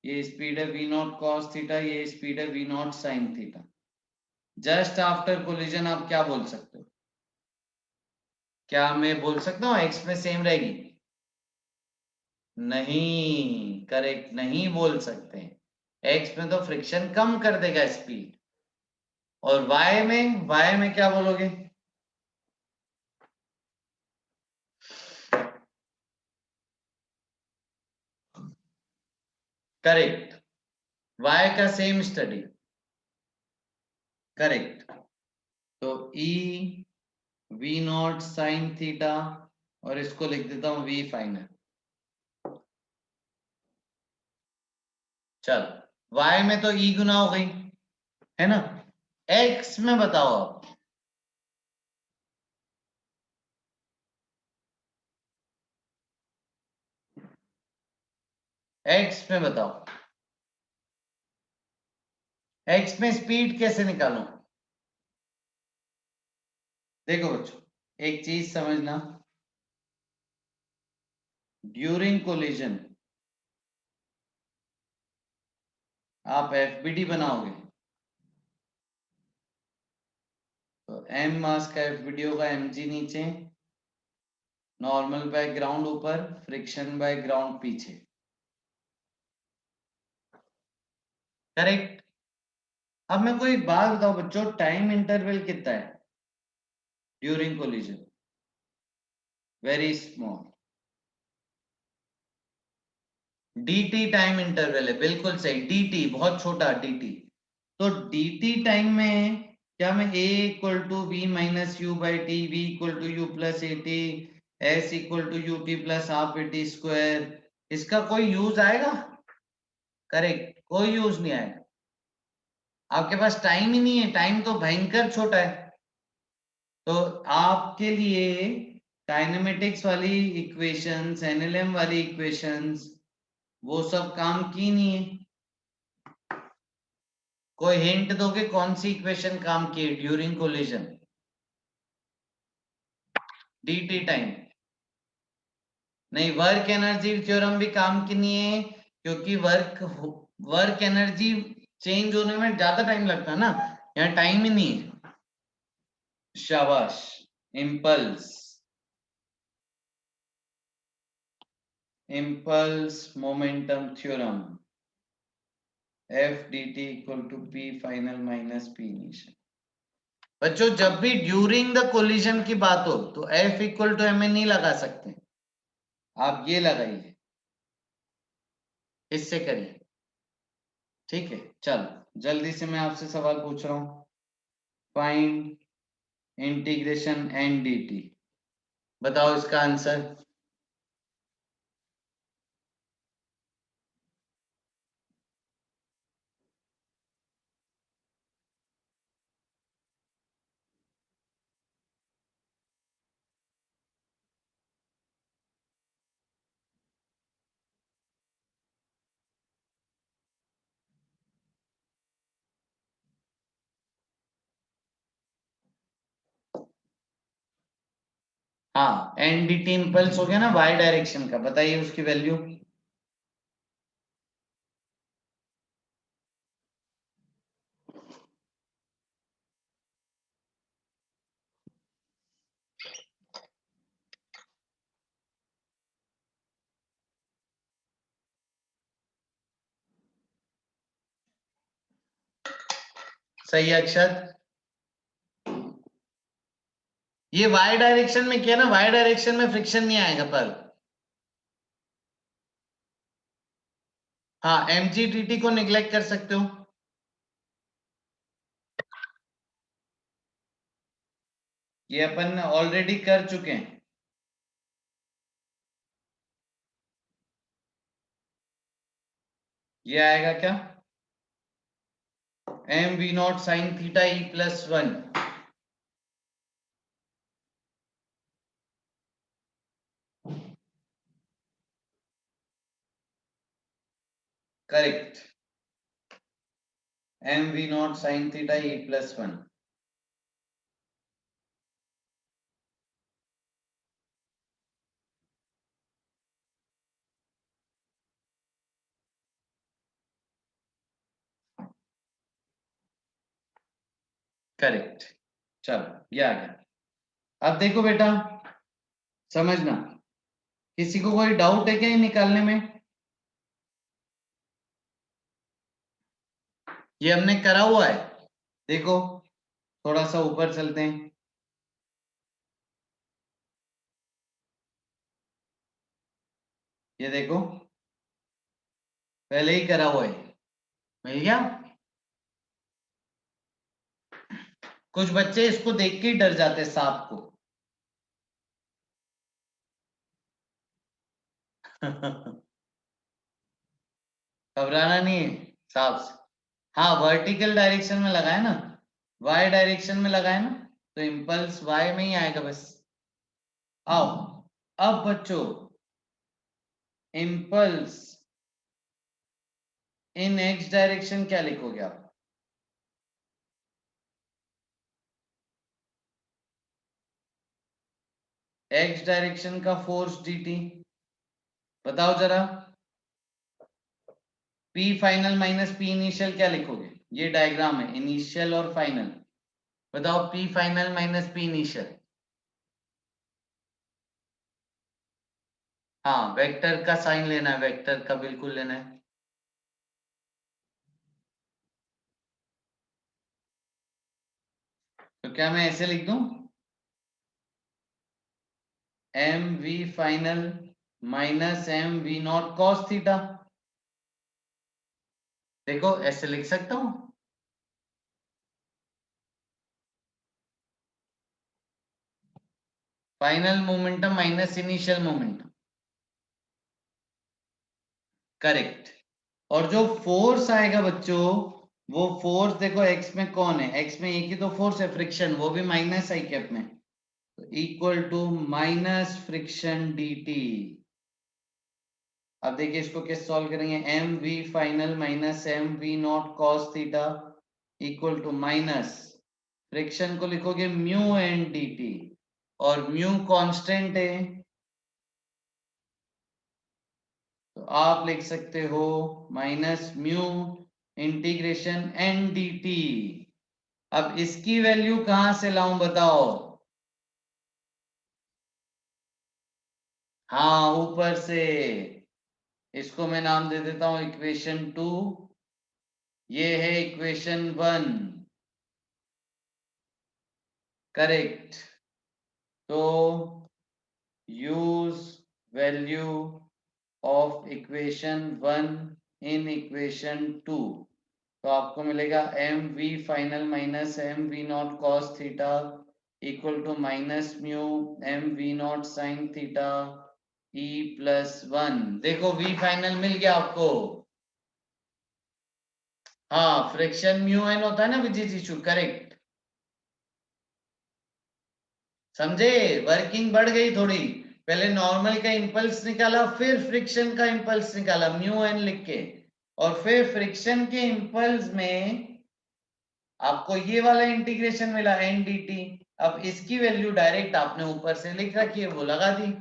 ये स्पीड है v नॉट कॉस थीटा, ये स्पीड है v not sine theta. Just after collision आप क्या बोल सकते हो? क्या मैं बोल सकता हूँ x में सेम रहेगी? नहीं, करेक्ट नहीं बोल सकते। x में तो फ्रिक्शन कम कर देगा स्पीड, और y में क्या बोलोगे? करेक्ट, y का सेम स्टडी, करेक्ट। तो e v not sine theta, और इसको लिख देता हूं v फाइनल। चल y में तो e गुना हो गई है ना, x में बताओ आप। x में बताओ, x में स्पीड कैसे निकालूं? देखो बच्चों एक चीज समझना, ड्यूरिंग कोलिजन आप एफबीडी बनाओगे, तो m मास का एफबीडी होगा mg नीचे, नॉर्मल बाय ग्राउंड ऊपर, फ्रिक्शन बाय ग्राउंड पीछे। करेक्ट। अब मैं कोई बात बताऊं बच्चों, टाइम इंटरवल कितना है during collision? Very small. dt time interval है, बिल्कुल सही, dt बहुत छोटा dt। तो dt टाइम में क्या मैं a equal to v minus U by T, v equal to U plus A T, s equal to U T plus half A T square, इसका कोई यूज आएगा? करेक्ट, कोई यूज नहीं आएगा। आपके पास टाइम ही नहीं है, टाइम तो भयंकर छोटा है। तो आपके लिए काइनेमेटिक्स वाली इक्वेशंस, एनएलएम वाली इक्वेशंस, वो सब काम की नहीं है। कोई हिंट दोगे कौन सी इक्वेशन काम की है ड्यूरिंग कोलिजन? dt टाइम नहीं, वर्क एनर्जी थ्योरम भी काम की नहीं है, क्योंकि वर्क एनर्जी चेंज होने में ज्यादा टाइम लगता है ना, यहाँ टाइम ही नहीं है। शाबाश। Impulse momentum theorem, f dt equal to p final minus p initial. बच्चों जब भी ड्यूरिंग द कोलिजन की बात हो तो f इक्वल टू ma नहीं लगा सकते, आप ये लगाइए, इससे करिए, ठीक है। चलो जल्दी से मैं आपसे सवाल पूछ रहा हूं, फाइंड इंटीग्रेशन n dt, बताओ इसका आंसर। हाँ, n dt इम्पल्स हो गया ना y डायरेक्शन का, बताइए उसकी वैल्यू। सही अक्षत, ये y डायरेक्शन में किया ना, y डायरेक्शन में फ्रिक्शन नहीं आएगा, पर हाँ mgdt को निग्लेक्ट कर सकते हो। ये अपन ऑलरेडी कर चुके हैं। ये आएगा क्या, M V not sine theta E plus 1। Correct, M V not sine theta E plus 1। Correct, चलो ये आ गया। अब देखो बेटा, समझना, किसी को कोई डाउट है क्या ये निकालने में? ये हमने करा हुआ है, देखो थोड़ा सा ऊपर चलते हैं, ये देखो पहले ही करा हुआ है, मिल गया। कुछ बच्चे इसको देख के ही डर जाते हैं, सांप को। घबराना नहीं है सांप से। हाँ वर्टिकल डायरेक्शन में लगाए ना, वाई डायरेक्शन में लगाए ना, तो इम्पल्स वाई में ही आएगा बस। आओ अब बच्चों, इम्पल्स इन एक्स डायरेक्शन क्या लिखोगे आप? एक्स डायरेक्शन का फोर्स dt, बताओ जरा। P final minus P initial क्या लिखोगे? ये डायग्राम है इनिशियल और फाइनल, बताओ P final minus P initial. हाँ वेक्टर का साइन लेना है, वेक्टर का बिल्कुल लेना है। तो क्या मैं ऐसे लिख दूं, M V final minus M V not cos theta, देखो ऐसे लिख सकता हूं। Final momentum minus initial momentum, correct. और जो फोर्स आएगा बच्चों, वो फोर्स देखो एक्स में कौन है, एक्स में एक ही तो फोर्स है, फ्रिक्शन, वो भी माइनस आई कैप में, equal to minus friction dt। अब देखिए इसको कैसे सॉल्व करेंगे, M V final minus M V not cos theta equal to minus friction को लिखोगे म्यू एन dt, और म्यू कांस्टेंट है तो आप लिख सकते हो minus mu integration N dt। अब इसकी वैल्यू कहां से लाऊं बताओ, हाँ ऊपर से, इसको मैं नाम दे देता हूं इक्वेशन 2, ये है इक्वेशन 1, करेक्ट। तो use value of equation 1 in equation 2, तो आपको मिलेगा M V final minus M V not cos theta equal to minus mu M V not sine theta E plus 1। देखो वी फाइनल मिल गया आपको, हाँ फ्रिक्शन म्यू एन होता है ना विजय जी, करेक्ट, समझे, वर्किंग बढ़ गई थोड़ी, पहले नॉर्मल का इंपल्स निकाला, फिर फ्रिक्शन का इंपल्स निकाला म्यू एन लिख के, और फिर फ्रिक्शन के इंपल्स में आपको ये वाला इंटीग्रेशन मिला एन डी टी। अब इसकी वैल्यू डायरेक्ट आपने ऊपर से लिख रखी है, वो लगा दी।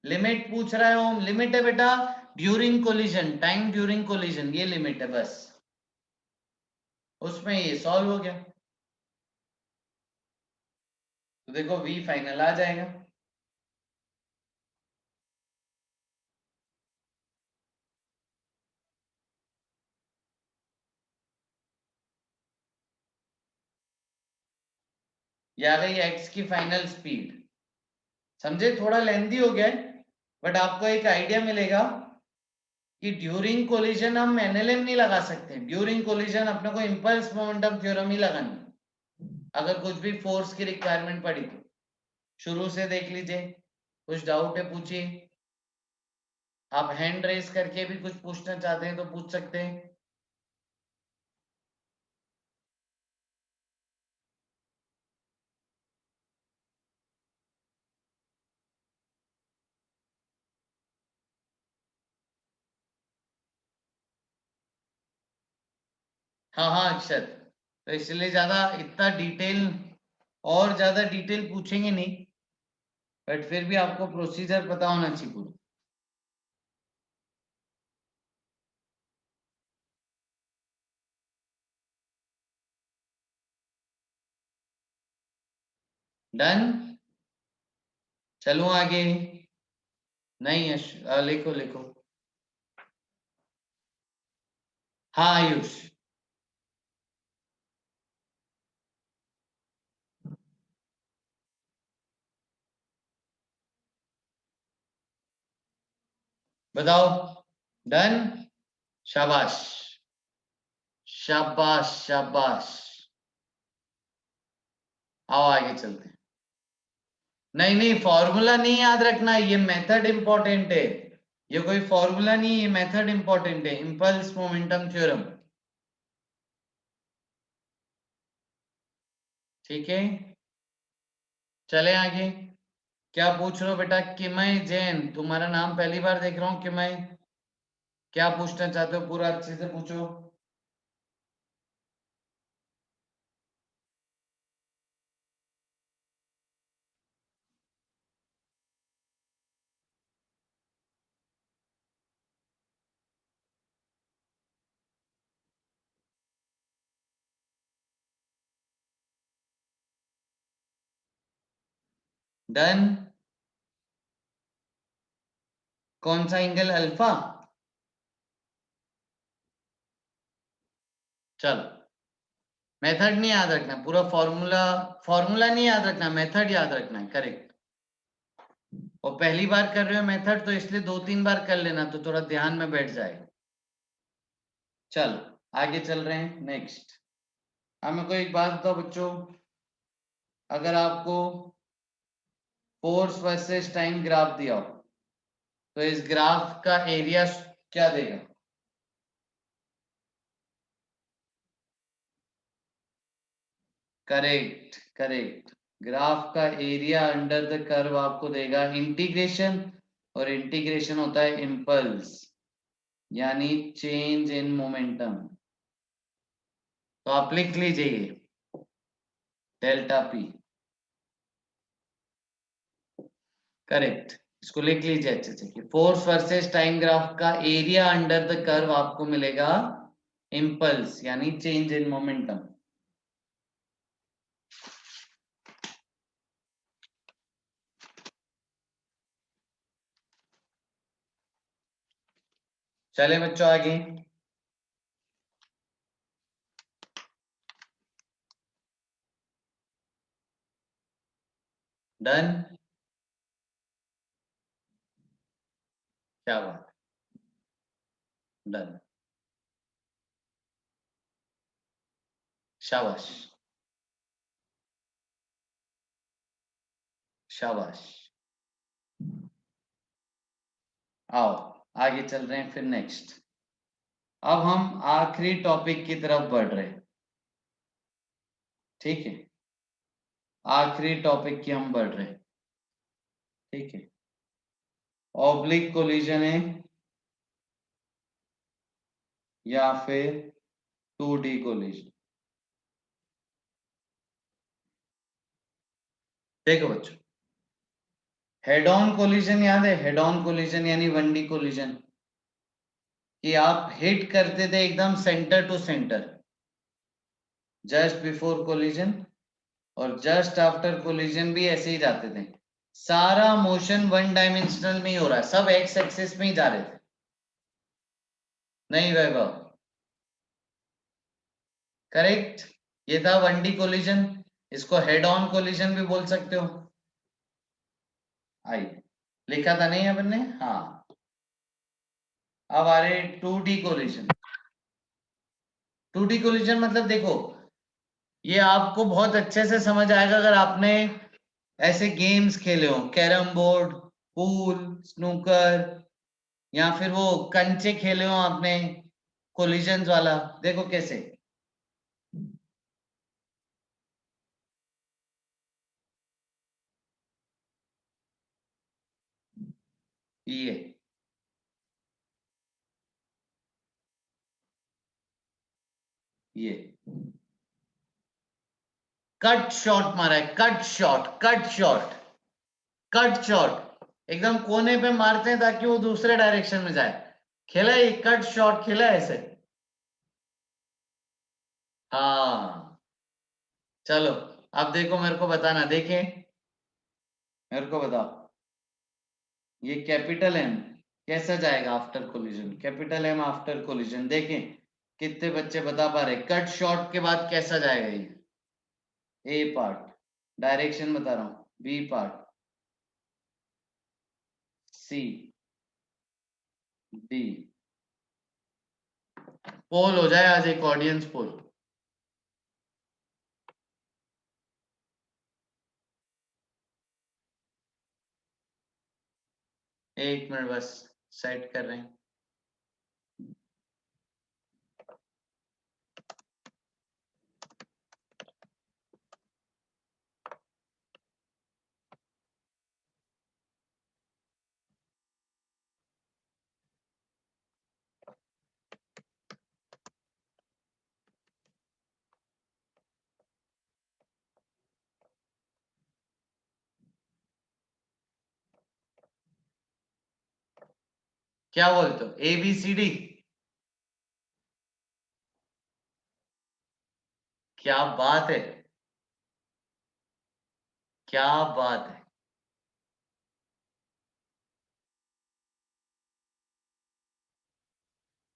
लिमिट पूछ रहा है ओम, लिमिट है बेटा during collision, time during collision, ये लिमिट है बस, उसमें ये सॉल्व हो गया। तो देखो v फाइनल आ जाएगा, ये आ गई x की फाइनल स्पीड। समझे, थोड़ा लेंदी हो गया है, बट आपको एक आइडिया मिलेगा कि ड्यूरिंग कोलिजन हम एनएलएम नहीं लगा सकते, ड्यूरिंग कोलिजन अपने को इंपल्स मोमेंटम थ्योरम ही लगानी, अगर कुछ भी फोर्स की रिक्वायरमेंट पड़ी तो। शुरू से देख लीजिए, कुछ डाउट है पूछिए, आप हैंड रेस करके भी कुछ पूछना चाहते हैं तो पूछ सकते हैं। हाँ हाँ अक्षर, तो इसलिए ज्यादा इतना डिटेल, और ज्यादा डिटेल पूछेंगे नहीं, बट फिर भी आपको प्रोसीजर पता होना चाहिए पूरा। डन, चलो आगे। नहीं लिखो लिखो, हाँ आयुष, बताओ। डन, शाबाश शाबाश शाबाश, आओ आगे चलते हैं। नहीं नहीं फॉर्मूला नहीं याद रखना, ये मेथड इंपॉर्टेंट है, ये कोई फॉर्मूला नहीं है, मेथड इंपॉर्टेंट है, इंपल्स मोमेंटम थ्योरम, ठीक है। चले आगे, क्या पूछ रहे हो बेटा, किमय जैन, तुम्हारा नाम पहली बार देख रहा हूं किमय, क्या पूछना चाहते हो, पूरा अच्छे से पूछो। डन, कौन सा एंगल, अल्फा, चलो मेथड नहीं याद रखना, पूरा फॉर्मूला नहीं याद रखना, मेथड याद रखना है। करेक्ट। और पहली बार कर रहे हो मेथड तो इसलिए 2-3 बार कर लेना तो थोड़ा ध्यान में बैठ जाएगा। चलो आगे चल रहे हैं नेक्स्ट। अब मेरे को एक बात बताओ बच्चों, अगर आपको फोर्स वर्सेस टाइम ग्राफ दिया हो तो इस ग्राफ का एरिया क्या देगा? करेक्ट करेक्ट, ग्राफ का एरिया अंडर द कर्व आपको देगा इंटीग्रेशन, और इंटीग्रेशन होता है इम्पल्स यानी चेंज इन मोमेंटम। तो आप लिख लीजिए डेल्टा पी। करेक्ट, इसको लिख लीजिए अच्छे से कि फोर्स वर्सेस टाइम ग्राफ का एरिया अंडर द कर्व आपको मिलेगा इम्पल्स यानी चेंज इन मोमेंटम। चले बच्चों आगे। डन, क्या बात, डन, शाबाश शाबाश। आओ आगे चल रहे हैं फिर नेक्स्ट। अब हम आखिरी टॉपिक की तरफ बढ़ रहे हैं, ठीक है, आखिरी टॉपिक की हम बढ़ रहे हैं, ठीक है। ऑब्लिक कोलिजन है या फिर 2D कोलिजन? देखो बच्चों, हेड ऑन कोलिजन याद है, हेड ऑन कोलिजन यानी 1D कोलिजन, कि आप हिट करते थे एकदम centre to centre just before collision, और जस्ट आफ्टर कोलिजन भी ऐसे ही जाते थे। सारा मोशन वन डायमेंशनल में ही हो रहा है, सब एक्स एक्सिस में ही जा रहे थे। नहीं वैभव, करेक्ट, ये था 1D कोलिजन, इसको हेड ऑन कोलिजन भी बोल सकते हो। आई लिखा था नहीं अपन ने? हाँ। अब आ रहे 2D कोलिजन। 2D कोलिजन मतलब देखो, ये आपको बहुत अच्छे से समझ आएगा अगर आपने ऐसे गेम्स खेले हो, कैरम बोर्ड, पूल, स्नूकर, या फिर वो कंचे खेले हो आपने कोलिजन वाला। देखो कैसे, ये कट शॉट मारा है, cut shot, cut shot, cut shot, एकदम कोने पे मारते हैं ताकि वो दूसरे डायरेक्शन में जाए। खेला है कट शॉट, खेला है ऐसे? हाँ। चलो अब देखो, मेरे को बताना, देखें मेरे को बताओ, ये कैपिटल एम कैसा जाएगा after collision? Capital M after collision, देखें कितने बच्चे बता पा रहे कट शॉट के बाद कैसा जाएगा ये? ए पार्ट, डायरेक्शन बता रहा हूं, बी पार्ट, सी, डी। पोल हो जाए आज, एक ऑडियंस पोल। एक मिनट बस, सेट कर रहे हैं। क्या बोलते हो, ए बी सी डी? क्या बात है, क्या बात है।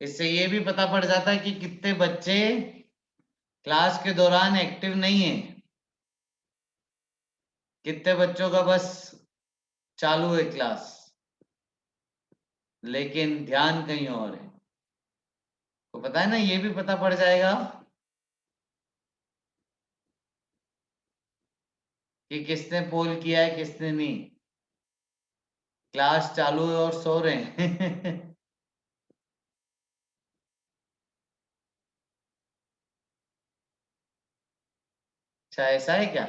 इससे ये भी पता पड़ जाता है कि कितने बच्चे क्लास के दौरान एक्टिव नहीं है। कितने बच्चों का बस चालू है क्लास, लेकिन ध्यान कहीं और है। तो पता है ना, ये भी पता पड़ जाएगा कि किसने पोल किया है किसने नहीं। क्लास चालू है और सो रहे हैं। अच्छा, ऐसा है क्या?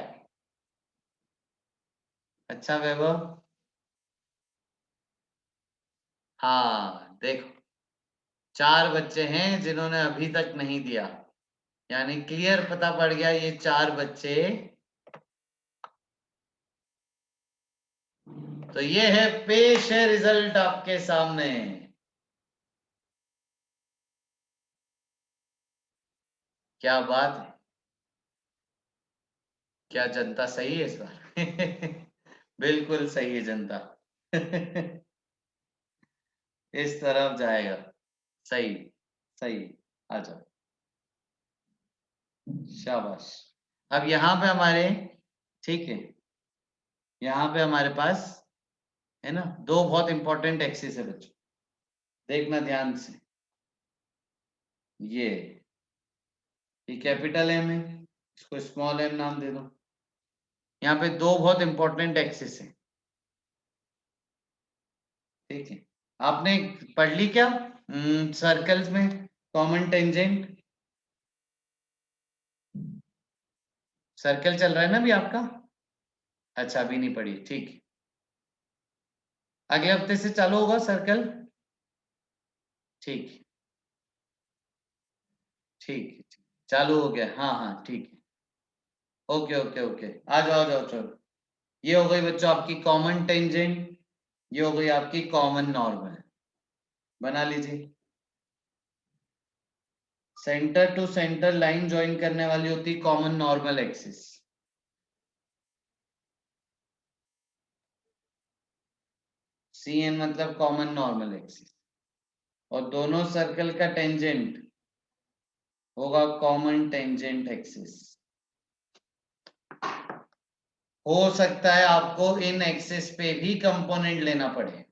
अच्छा वैभव, हाँ देखो, 4 बच्चे हैं जिन्होंने अभी तक नहीं दिया, यानी क्लियर पता पड़ गया ये 4 बच्चे। तो ये है, पेश है रिजल्ट आपके सामने। क्या बात है, क्या जनता सही है इस बार? बिल्कुल सही है जनता। इस तरफ जाएगा, सही सही, आ जाओ, शाबाश। अब यहाँ पे हमारे, ठीक है, यहाँ पे हमारे पास है ना 2 बहुत इंपॉर्टेंट एक्सिस है बच्चों, देखना ध्यान से। ये कैपिटल एम है, इसको स्मॉल एम नाम दे दो। यहाँ पे 2 बहुत इंपॉर्टेंट एक्सिस है, ठीक है। आपने पढ़ ली क्या सर्कल्स में कॉमन टेंजेंट? सर्कल चल रहा है ना अभी आपका? अच्छा, अभी नहीं पढ़ी, ठीक है। अगले हफ्ते से चालू होगा सर्कल, ठीक है, ठीक है, चालू हो गया, हाँ हाँ ठीक है, ओके ओके ओके, आ जाओ आ जाओ, चलो। ये हो गई बच्चों आपकी कॉमन टेंजेंट, ये हो गई आपकी कॉमन नॉर्मल। बना लीजिए। Centre to centre line join करने वाली होती common normal axis. C N मतलब कॉमन नॉर्मल एक्सिस, और दोनों सर्कल का टेंजेंट होगा कॉमन टेंजेंट एक्सिस। हो सकता है आपको इन एक्सिस पे भी कंपोनेंट लेना पड़े,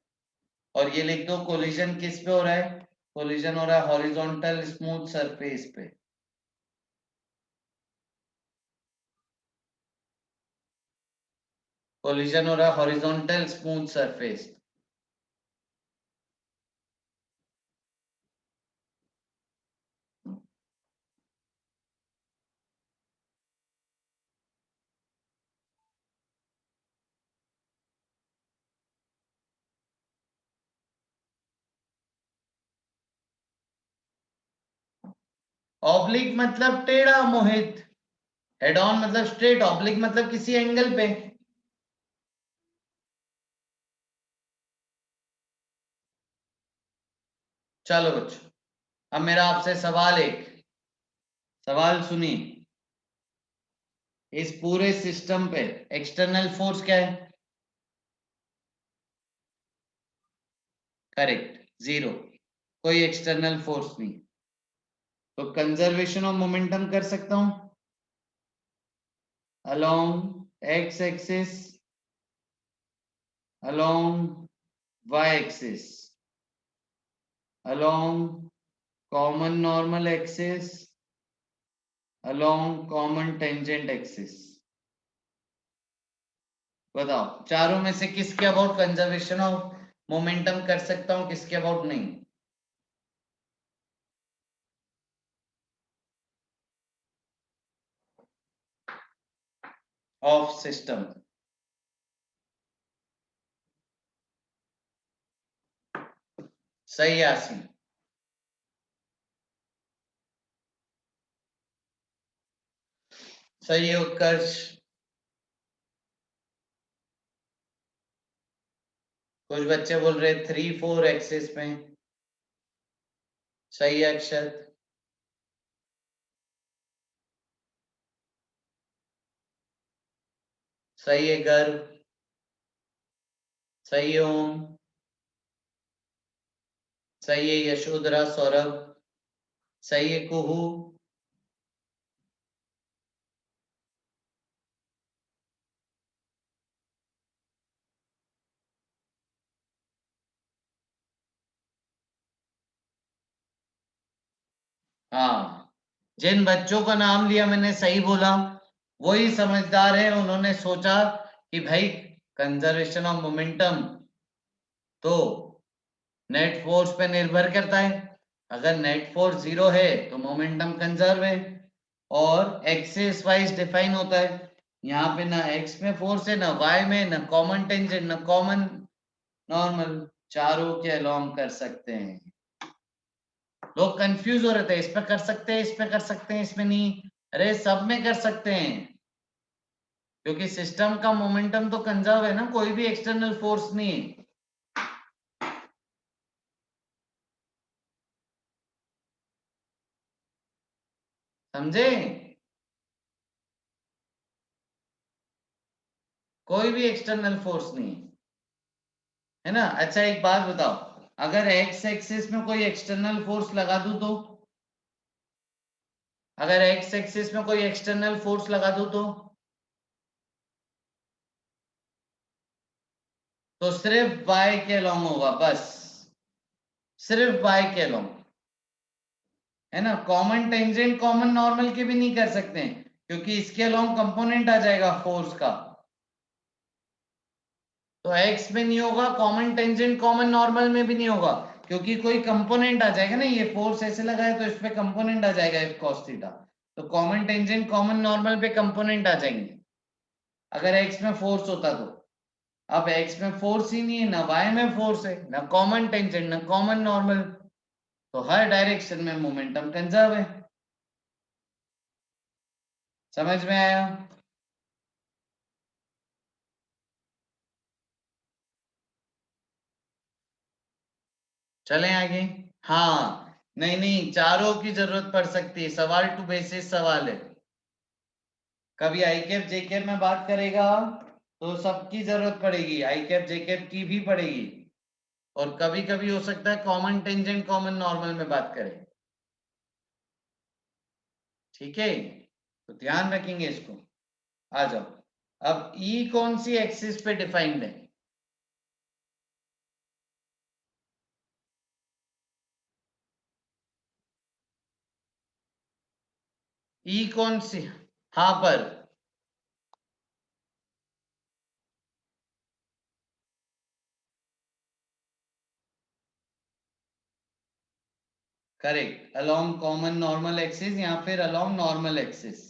और ये लिख दो कोलिजन किस पे हो रहा है? कोलिजन हो रहा है हॉरिजॉन्टल स्मूथ सरफेस पे। कोलिजन हो रहा है हॉरिजॉन्टल स्मूथ सरफेस। ऑब्लिक मतलब टेढ़ा मोहित, हेड ऑन मतलब स्ट्रेट, ऑब्लिक मतलब किसी एंगल पे। चलो बच्चों, अब मेरा आपसे सवाल, एक सवाल सुनिए। इस पूरे सिस्टम पे एक्सटर्नल फोर्स क्या है? करेक्ट, 0, कोई एक्सटर्नल फोर्स नहीं। तो कंजर्वेशन ऑफ मोमेंटम कर सकता हूं along X axis, along Y axis, along common normal axis, along common tangent axis. बताओ चारों में से किसके अबाउट कंजर्वेशन ऑफ मोमेंटम कर सकता हूं, किसके अबाउट नहीं? Of system. सही आसिम, सही है उत्कर्ष। कुछ बच्चे बोल रहे 3-4 एक्सिस में। सही है अक्षत। सही है गर्व। सही है ओम। सही है यशोधरा सौरभ। सही है कुहू। हाँ, जिन बच्चों का नाम लिया मैंने सही बोला, वही समझदार है, उन्होंने सोचा कि भाई कंजर्वेशन ऑफ मोमेंटम तो नेट फोर्स पे निर्भर करता है, अगर नेट फोर्स 0 है तो मोमेंटम कंजर्व है, और एक्सिस वाइज डिफाइन होता है। यहाँ पे ना एक्स में फोर्स है, ना वाई में, ना कॉमन टेंजेंट, ना कॉमन नॉर्मल, चारों के अलोंग कर सकते हैं। लोग कंफ्यूज हो रहे थे, इस पे कर सकते हैं, इस पे कर सकते हैं, इसमें नहीं, अरे सब में कर सकते हैं, क्योंकि सिस्टम का मोमेंटम तो कंजर्व है ना, कोई भी एक्सटर्नल फोर्स नहीं है। समझे? कोई भी एक्सटर्नल फोर्स नहीं है ना। अच्छा एक बात बताओ, अगर एक्स एक्सिस में कोई एक्सटर्नल फोर्स लगा दूं अगर एक्स एक्सिस में कोई एक्सटर्नल फोर्स लगा दूं तो सिर्फ वाई के अलोंग होगा, बस सिर्फ वाई के अलोंग, है ना। कॉमन टेंजेंट कॉमन नॉर्मल के भी नहीं कर सकते हैं, क्योंकि इसके अलोंग कंपोनेंट आ जाएगा फोर्स का, तो एक्स में नहीं होगा, कॉमन टेंजेंट कॉमन नॉर्मल में भी नहीं होगा, क्योंकि कोई कंपोनेंट आ जाएगा ना, ये फोर्स ऐसे लगा है तो इस पे कंपोनेंट आ जाएगा एफ कॉस थीटा, तो कॉमन टेंजेंट कॉमन नॉर्मल पे कंपोनेंट आ जाएंगे अगर एक्स में फोर्स होता तो। अब एक्स में फोर्स ही नहीं है, ना वाई में फोर्स है, ना कॉमन टेंजेंट, ना कॉमन नॉर्मल, तो हर डायरेक्शन में मोमेंटम कंजर्व है। समझ में आया? चलें आगे। हाँ, नहीं नहीं, चारों की जरूरत पड़ सकती है, सवाल टू बेसिस सवाल है, कभी आई कैप जे कैप में बात करेगा तो सबकी जरूरत पड़ेगी, आई कैप जे कैप की भी पड़ेगी, और कभी कभी हो सकता है कॉमन टेंजेंट कॉमन नॉर्मल में बात करें। ठीक है, तो ध्यान रखेंगे इसको। आ जाओ, अब ई कौन सी एक्सिस पे डिफाइंड है? ई कौन सी? हाँ पर correct, along common normal axis या फिर along normal axis,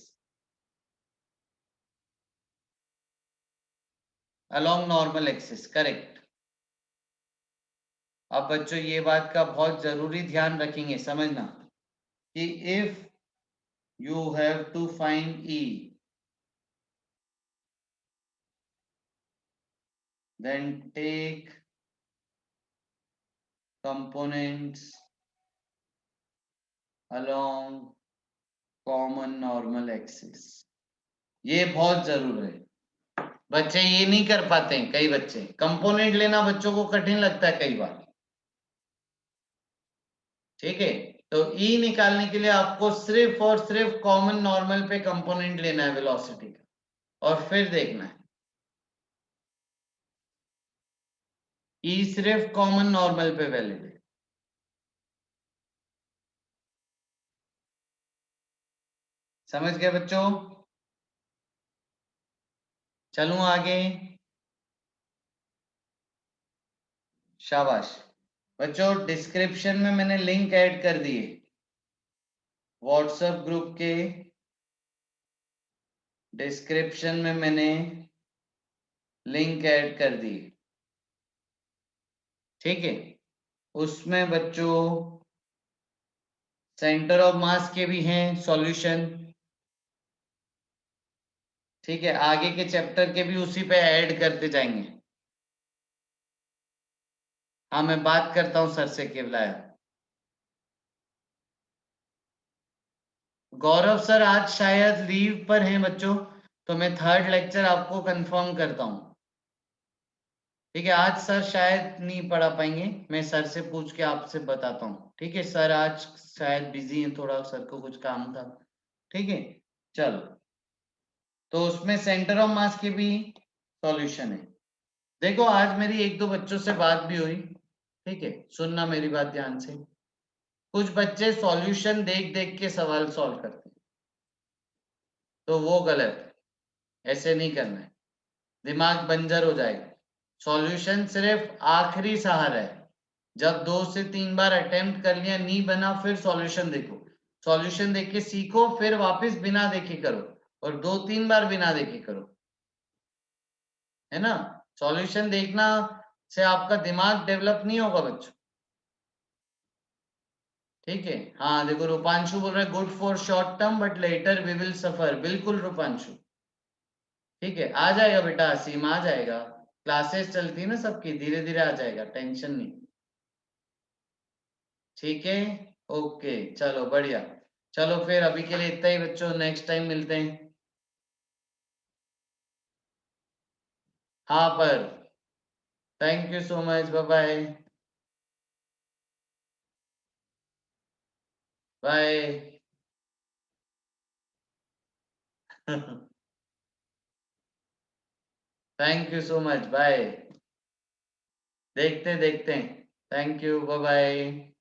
along normal axis, correct. अब बच्चों ये बात का बहुत जरूरी ध्यान रखेंगे, समझना कि if you have to find E, then take components along common normal axis। ये बहुत जरूर है, बच्चे ये नहीं कर पाते हैं, कई बच्चे कंपोनेंट लेना बच्चों को कठिन लगता है कई बार। ठीक है, तो ई निकालने के लिए आपको सिर्फ और सिर्फ कॉमन नॉर्मल पे कंपोनेंट लेना है वेलोसिटी का, और फिर देखना है ई सिर्फ कॉमन नॉर्मल पे वैलिड है। समझ गए बच्चों? चलूं आगे? शाबाश बच्चों, डिस्क्रिप्शन में मैंने लिंक ऐड कर दिए व्हाट्सएप ग्रुप के, डिस्क्रिप्शन में मैंने लिंक ऐड कर दी। ठीक है, उसमें बच्चों सेंटर ऑफ मास के भी हैं सॉल्यूशन। ठीक है, आगे के चैप्टर के भी उसी पे ऐड करते जाएंगे। हाँ, मैं बात करता हूँ सर से केवल आया। गौरव सर आज शायद लीव पर हैं बच्चों, तो मैं थर्ड लेक्चर आपको कंफर्म करता हूँ। ठीक है, आज सर शायद नहीं पढ़ा पाएंगे, मैं सर से पूछ के आपसे बताता हूँ। ठीक है, सर आज शायद बिजी हैं, थोड़ा सर को कुछ काम था। ठीक है, चलो, तो उसमें सेंटर ऑफ मास की भी सॉल्यूशन है। देखो आज मेरी एक दो बच्चों से बात भी हुई, ठीक है, सुनना मेरी बात ध्यान से। कुछ बच्चे सॉल्यूशन देख देख के सवाल सॉल्व करते हैं, तो वो गलत है, ऐसे नहीं करना है, दिमाग बंजर हो जाएगा। सॉल्यूशन सिर्फ आखिरी सहारा है, जब 2 से 3 बार अटेम्प्ट कर लिया नहीं बना, फिर सॉल्यूशन देखो, सॉल्यूशन देख के सीखो, फिर वापस बिना देखे करो, और 2-3 बार बिना देखे करो, है ना। सॉल्यूशन देखना से आपका दिमाग डेवलप नहीं होगा बच्चों, ठीक है। हाँ देखो रूपांशु बोल रहा है good for short term but later we will suffer, बिल्कुल रूपांशु, ठीक है। आ जाएगा बेटा, असीम आ जाएगा, क्लासेस चलती है ना सबकी, धीरे धीरे आ जाएगा, टेंशन नहीं, ठीक है। ओके चलो बढ़िया, चलो फिर अभी के लिए इतना ही बच्चों, नेक्स्ट टाइम मिलते हैं। हाँ पर thank you so much, bye bye bye. Thank you so much, bye, देखते देखते हैं, थैंक यू, बाय बाय।